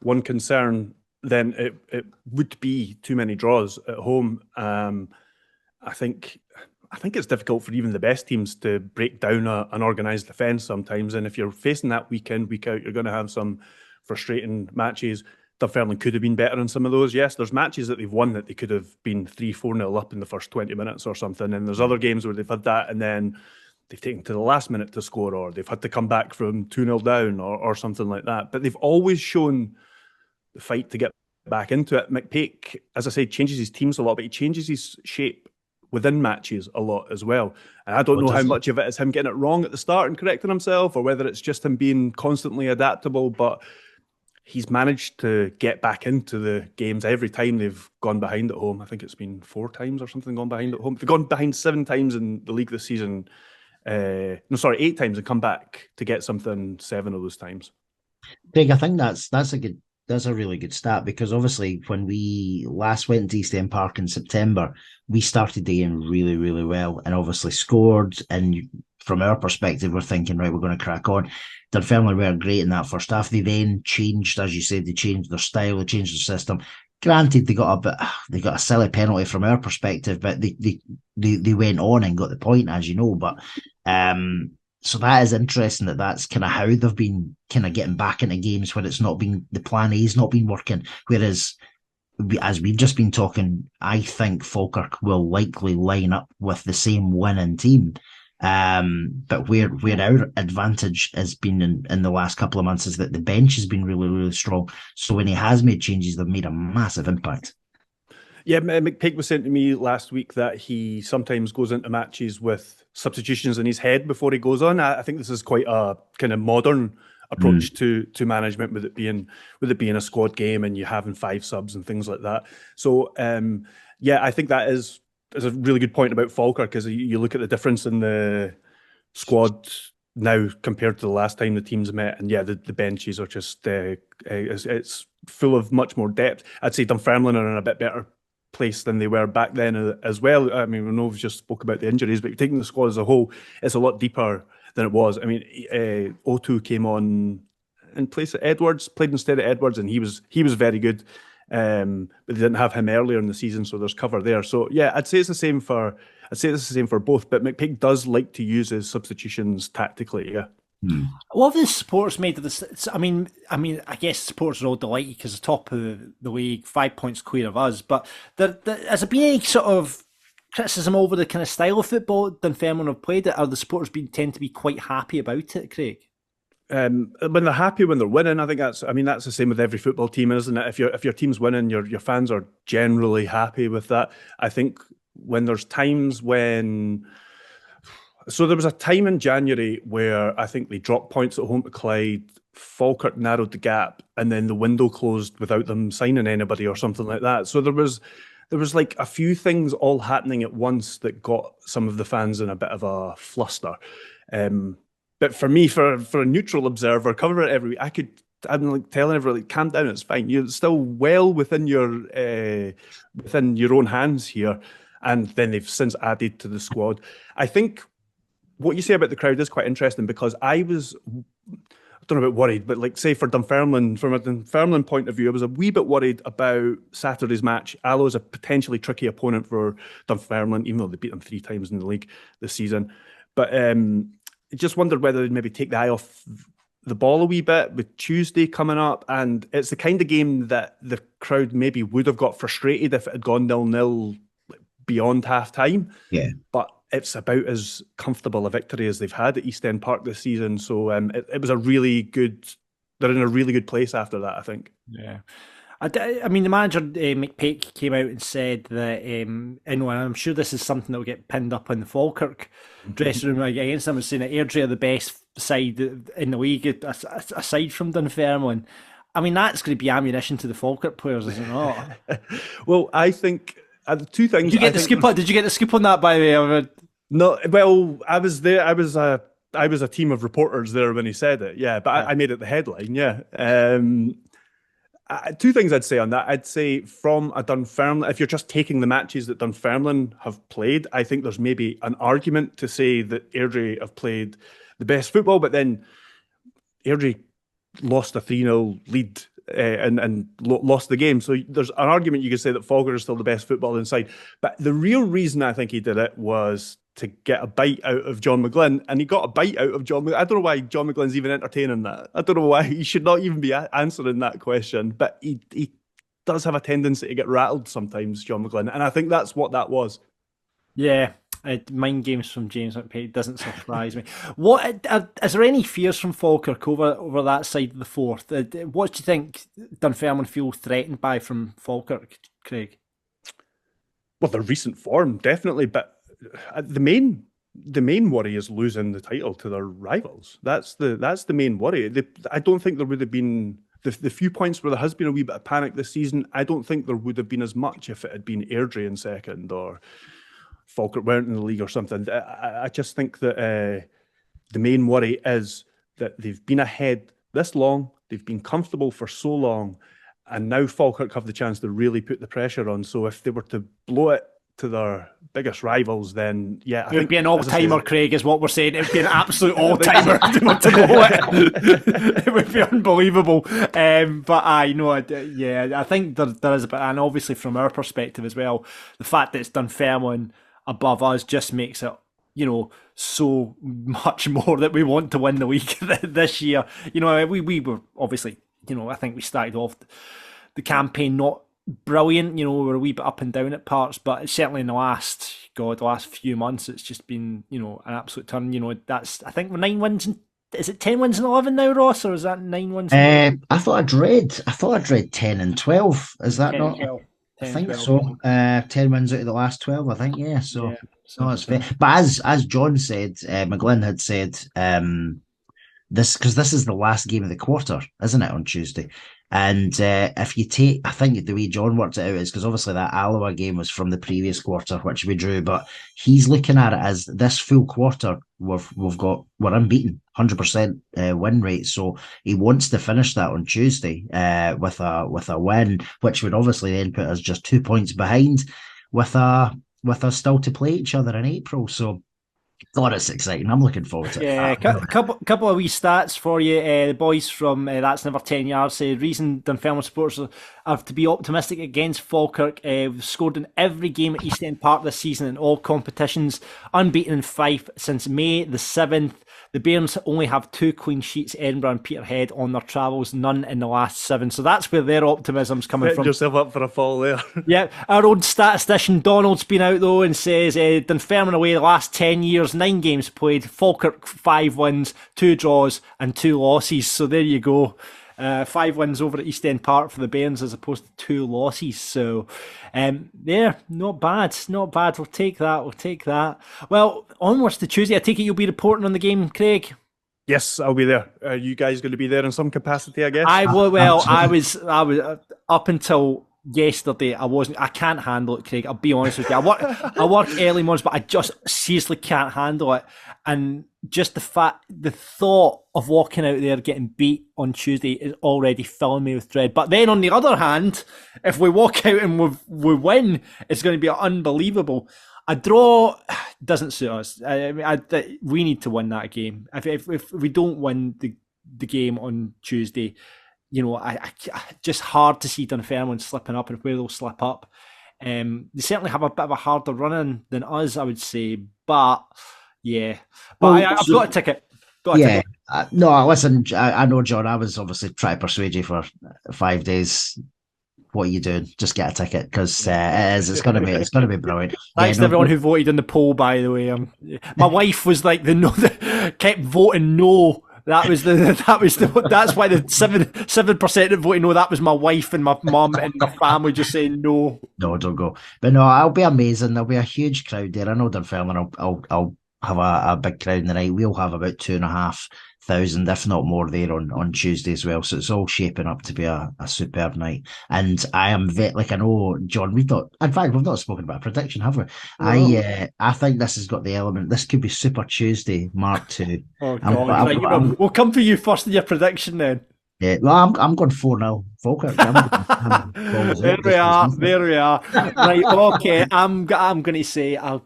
one concern, then it would be too many draws at home. I think it's difficult for even the best teams to break down an organised defence sometimes. And if you're facing that week in, week out, you're going to have some frustrating matches. Dunfermline could have been better in some of those. Yes, there's matches that they've won that they could have been 3-4-0 up in the first 20 minutes or something. And there's other games where they've had that and then they've taken to the last minute to score, or they've had to come back from 2-0 down or something like that. But they've always shown the fight to get back into it. McPake, as I say, changes his teams a lot, but he changes his shape within matches a lot as well. And I don't know how much of it is him getting it wrong at the start and correcting himself, or whether it's just him being constantly adaptable, but he's managed to get back into the games every time they've gone behind at home. I think it's been 4 times or something gone behind at home. They've gone behind 7 times in the league this season. 8 times and come back to get something 7 of those times. Craig, I think that's a really good stat, because obviously when we last went to East End Park in September, we started the game really, really well and obviously scored. And from our perspective, we're thinking, right, we're going to crack on. Dunfermline were great in that first half. They then changed, as you said, they changed their style, they changed their system. Granted, they got a silly penalty from our perspective, but they went on and got the point, as you know. But so that is interesting. That's kind of how they've been kind of getting back into games where it's not been, the plan A's not been working. Whereas, as we've just been talking, I think Falkirk will likely line up with the same winning team. But where our advantage has been in the last couple of months is that the bench has been really, really strong. So when he has made changes, they've made a massive impact. Yeah, McPake was saying to me last week that he sometimes goes into matches with substitutions in his head before he goes on. I think this is quite a kind of modern approach to management, with it being a squad game and you having 5 subs and things like that. So I think that is a really good point about Falkirk, because you look at the difference in the squad now compared to the last time the teams met, and the benches are just it's full of much more depth. I'd say Dunfermline are in a bit better place than they were back then as well. I mean, we know we've just spoke about the injuries, but taking the squad as a whole, it's a lot deeper than it was. I mean, O2 came on in place of Edwards, played instead of Edwards, and he was very good. But they didn't have him earlier in the season, so there's cover there. So yeah, I'd say it's the same for both. But McPake does like to use his substitutions tactically. Yeah. What have the supporters made of this? I mean, I guess supporters are all delighted because the top of the league, 5 points clear of us. But has there been any sort of criticism over the kind of style of football Dunfermline have played it? Are the supporters tend to be quite happy about it, Craig? When they're happy, when they're winning, I think that's the same with every football team, isn't it? If your team's winning, your fans are generally happy with that. I think when there's times when. So there was a time in January where I think they dropped points at home to Clyde, Falkirk narrowed the gap, and then the window closed without them signing anybody or something like that. So there was like a few things all happening at once that got some of the fans in a bit of a fluster. But for me, for a neutral observer, cover it every week, I'm like telling everyone, like, calm down, it's fine. You're still well within your own hands here. And then they've since added to the squad. I think what you say about the crowd is quite interesting, because I don't know about worried, but like say for Dunfermline, from a Dunfermline point of view, I was a wee bit worried about Saturday's match. Alloa is a potentially tricky opponent for Dunfermline, even though they beat them 3 times in the league this season. But just wondered whether they'd maybe take the eye off the ball a wee bit with Tuesday coming up. And it's the kind of game that the crowd maybe would have got frustrated if it had gone 0-0 beyond half time. Yeah. But it's about as comfortable a victory as they've had at East End Park this season. So it was a really good. They're in a really good place after that, I think. Yeah. I mean, the manager, McPake, came out and said that, and I'm sure this is something that will get pinned up in the Falkirk dressing room against them, was saying that Airdrie are the best side in the league, aside from Dunfermline. I mean, that's going to be ammunition to the Falkirk players, is it not? Well, I think the two things... Did you get the scoop on that, by the way? No, well, I was there. I was a team of reporters there when he said it, yeah, but I made it the headline, yeah. Two things I'd say on that. I'd say from a Dunfermline, if you're just taking the matches that Dunfermline have played, I think there's maybe an argument to say that Airdrie have played the best football, but then Airdrie lost a 3-0 lead and lost the game. So there's an argument you could say that Falkirk is still the best football inside. But the real reason I think he did it was to get a bite out of John McGlynn, and he got a bite out of John McGlynn. I don't know why John McGlynn's even entertaining that. I don't know why he should not even be answering that question, but he does have a tendency to get rattled sometimes, John McGlynn, and I think that's what that was. Yeah, mind games from James McPake doesn't surprise me. What is there any fears from Falkirk over that side of the Forth? What do you think Dunfermline feel threatened by from Falkirk, Craig? Well, their recent form, definitely, but the main worry is losing the title to their rivals. That's the main worry. I don't think there would have been the few points where there has been a wee bit of panic this season. I don't think there would have been as much if it had been Airdrie in second or Falkirk weren't in the league or something. I just think that the main worry is that they've been ahead this long, they've been comfortable for so long, and now Falkirk have the chance to really put the pressure on. So if they were to blow it to their biggest rivals, then yeah, it would be an all-timer, Craig, is what we're saying. It would be an absolute all-timer to know it. It would be unbelievable. But I think there is a bit, and obviously from our perspective as well, the fact that it's Dunfermline above us just makes it, so much more that we want to win the league this year. We were obviously, I think we started off the campaign not brilliant, we were a wee bit up and down at parts, but certainly in the last few months, it's just been, an absolute turn. That's, I think, 9 wins. Is it 10 wins and 11 now, Ross, or is that 9 wins? I thought I'd read 10 and 12. Is that 10 not? 12. 10, I think 12. so. 10 wins out of the last 12, I think. Yeah. So that's fair. But as John said, McGlynn had said, this is the last game of the quarter, isn't it, on Tuesday? And if you take, I think the way John worked it out is because obviously that Alloa game was from the previous quarter, which we drew, but he's looking at it as this full quarter we're unbeaten, 100% win rate. So he wants to finish that on Tuesday with a win, which would obviously then put us just 2 points behind with us still to play each other in April. So God, it's exciting. I'm looking forward to it. Yeah, a couple of wee stats for you. The boys from That's Never 10 Yards say reason Dunfermline supporters have to be optimistic against Falkirk. We've scored in every game at East End Park this season in all competitions, unbeaten in Fife since May the 7th. The Bairns only have 2 clean sheets, Edinburgh and Peterhead, on their travels, none in the last 7. So that's where their optimism's coming from. Set yourself up for a fall there. Yeah, our own statistician Donald's been out though and says Dunfermline away the last 10 years, 9 games played, Falkirk 5 wins, 2 draws and 2 losses. So there you go. 5 wins over at East End Park for the Bairns as opposed to 2 losses. So, not bad. We'll take that. Well, onwards to Tuesday. I take it you'll be reporting on the game, Craig? Yes, I'll be there. Are you guys going to be there in some capacity, I guess? I was up until yesterday. I can't handle it, Craig. I'll be honest with you. I work early mornings, but I just seriously can't handle it. And just the thought of walking out there getting beat on Tuesday is already filling me with dread. But then on the other hand, if we walk out and we win, it's going to be unbelievable. A draw doesn't suit us. We need to win that game. If we don't win the game on Tuesday, I just hard to see Dunfermline slipping up and where they'll slip up. They certainly have a bit of a harder run-in than us, I would say. But yeah, I've got a ticket. No, listen, I know, John, I was obviously trying to persuade you for 5 days what are you doing? Just get a ticket, because it's going to be brilliant. Thanks to everyone who voted in the poll, by the way. My wife was like kept voting no. That's why the 7% that voted no. That was my wife and my mum and my family just saying no. No, don't go. But no, it'll be amazing. There'll be a huge crowd there. I know Dunfermline. I'll have a big crowd in the night. We'll have about 2,500, if not more, there on Tuesday as well. So it's all shaping up to be a superb night. And I am I know, John, we've not spoken about a prediction, have we? No. I think this has got the element. This could be Super Tuesday Mark II. Oh God! We'll come for you first in your prediction then. Yeah, well, I'm going 4-0 Falkirk. There we are. Right, okay. I'm going to say I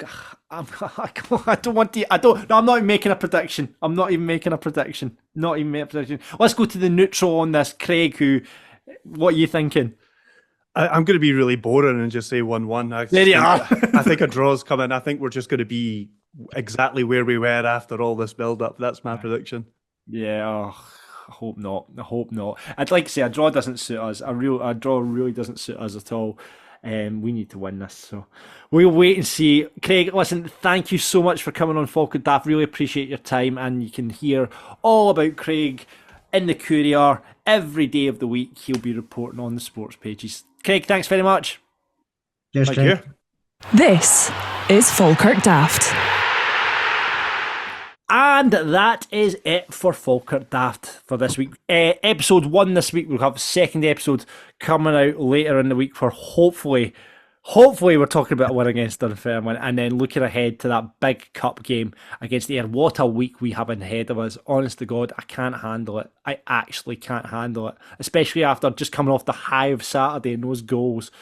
don't want to. I'm not even making a prediction. Let's go to the neutral on this, Craig. What are you thinking? I'm going to be really boring and just say 1-1. There you are. I think a draw's coming. I think we're just going to be exactly where we were after all this build-up. That's my prediction. Yeah. I hope not. I'd like to say a draw doesn't suit us. A draw really doesn't suit us at all. We need to win this, so we'll wait and see. Craig, listen, thank you so much for coming on Falkirk Daft. Really appreciate your time, and you can hear all about Craig in the Courier every day of the week. He'll be reporting on the sports pages. Craig, thanks very much. Cheers, Craig. This is Falkirk Daft. And that is it for Falkirk Daft for this week. Episode 1 this week. We'll have a second episode coming out later in the week for hopefully we're talking about a win against Dunfermline, and then looking ahead to that big cup game against Ayr. What a week we have ahead of us. Honest to God, I can't handle it. I actually can't handle it. Especially after just coming off the high of Saturday and those goals,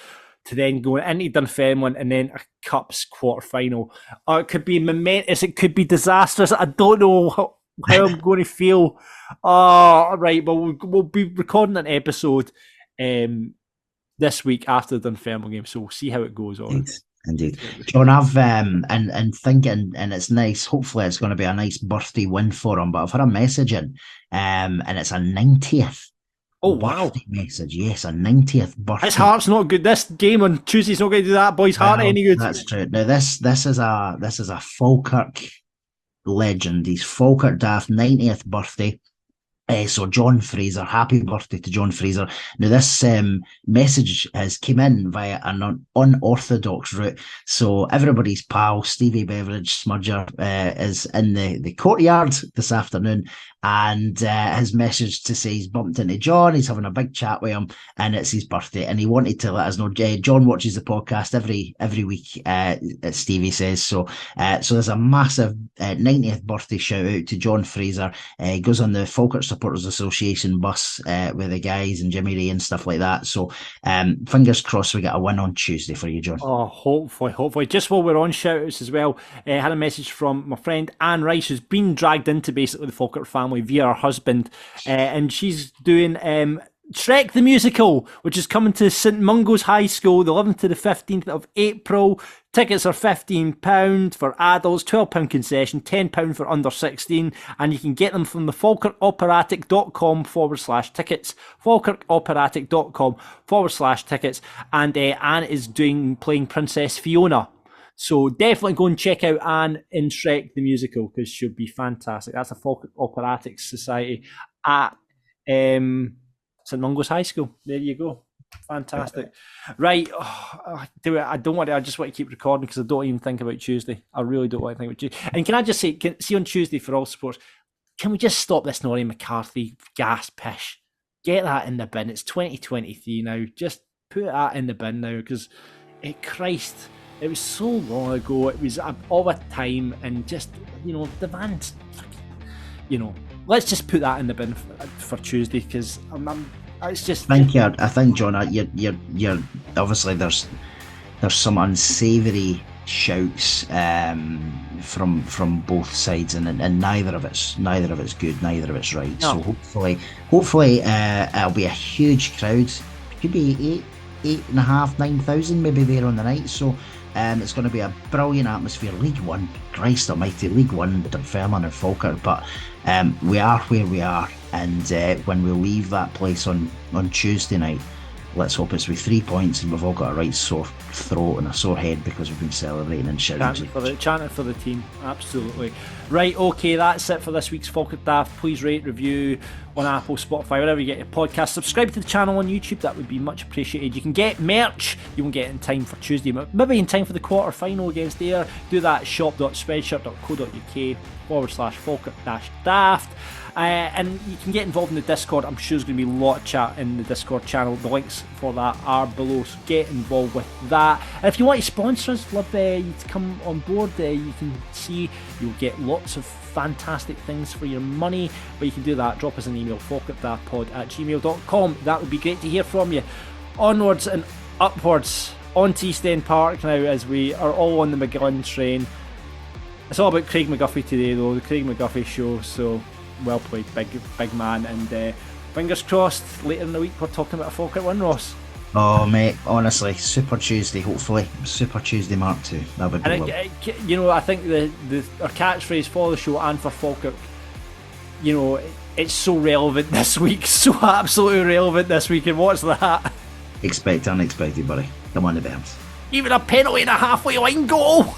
to then going into Dunfermline and then a Cups quarter-final. It could be momentous, it could be disastrous. I don't know how I'm going to feel. Right, but we'll be recording an episode this week after the Dunfermline game, so we'll see how it goes on. Indeed. John, I've and thinking, and it's nice, hopefully it's going to be a nice birthday win for him, but I've had a message in, and it's a 90th. Oh, wow. Message, yes, a 90th birthday. His heart's not good. This game on Tuesday's not going to do that boy's heart any good. That's true. Now this is a Falkirk legend. He's Falkirk Daft 90th birthday. So John Fraser, happy birthday to John Fraser. Now this message has came in via an unorthodox route. So everybody's pal, Stevie Beveridge Smudger, is in the courtyard this afternoon, and his message to say he's bumped into John, he's having a big chat with him, and it's his birthday, and he wanted to let us know. John watches the podcast every week, Stevie says. So there's a massive 90th birthday shout out to John Fraser. He goes on the Falkirk Supporters Association bus with the guys and Jimmy Ray and stuff like that. So fingers crossed we get a win on Tuesday for you, John. Oh, hopefully. Just while we're on shoutouts as well, I had a message from my friend Anne Rice, who's been dragged into basically the Falkirk family via her husband, and she's doing Shrek the Musical, which is coming to St Mungo's High School the 11th to the 15th of April. Tickets are £15 for adults, £12 concession, £10 for under 16, and you can get them from the falkirkoperatic.com/tickets, falkirkoperatic.com/tickets, and Anne is playing Princess Fiona. So definitely go and check out Anne in Shrek the Musical, because she'll be fantastic. That's a Falkirk Operatic Society at St Mungo's High School. There you go. Fantastic. Right. I just want to keep recording because I don't even think about Tuesday. I really don't want to think about Tuesday. And can I just say, see on Tuesday for all sports, can we just stop this Norrie McCarthy gas pish? Get that in the bin. It's 2023 now. Just put that in the bin now, because Christ, it was so long ago. It was all a time, and just, the man's, let's just put that in the bin for Tuesday, because it's just. Thank you. I think, John, you're obviously there's some unsavoury shouts from both sides, and neither of it's good, neither of it's right. No. So hopefully it'll be a huge crowd. Could be 8,500, 9,000 maybe there on the night. So it's going to be a brilliant atmosphere. League One, Christ Almighty, League One, Dunfermline and Falkirk. But we are where we are, and when we leave that place on Tuesday night, let's hope it's with 3 points and we've all got a right sore throat and a sore head because we've been celebrating and shouting. Chanting for the team, absolutely. Right, okay, that's it for this week's Falkirk Daft. Please rate, review on Apple, Spotify, wherever you get your podcast. Subscribe to the channel on YouTube, that would be much appreciated. You can get merch, you won't get it in time for Tuesday, but maybe in time for the quarter final against Ayr. Do that at shop.spreadshirt.co.uk/Falkirk-daft. And you can get involved in the Discord. I'm sure there's going to be a lot of chat in the Discord channel. The links for that are below, so get involved with that. And if you want to sponsor us, love you to come on board. You can see you'll get lots of fantastic things for your money, but you can do that. Drop us an email, falkirkdaftpod@gmail.com. That would be great to hear from you. Onwards and upwards on to East End Park now, as we are all on the McGlynn train. It's all about Craig McGuffie today, though, the Craig McGuffie show, so well played, big man, and fingers crossed later in the week we're talking about a Falkirk win, Ross. Oh mate, honestly, Super Tuesday, hopefully. Super Tuesday Mark 2. That would be lovely. I think our catchphrase for the show and for Falkirk, it's so relevant this week, so absolutely relevant this week, and what's that? Expect unexpected, buddy. Come on the Bears. Even a penalty and a halfway line goal!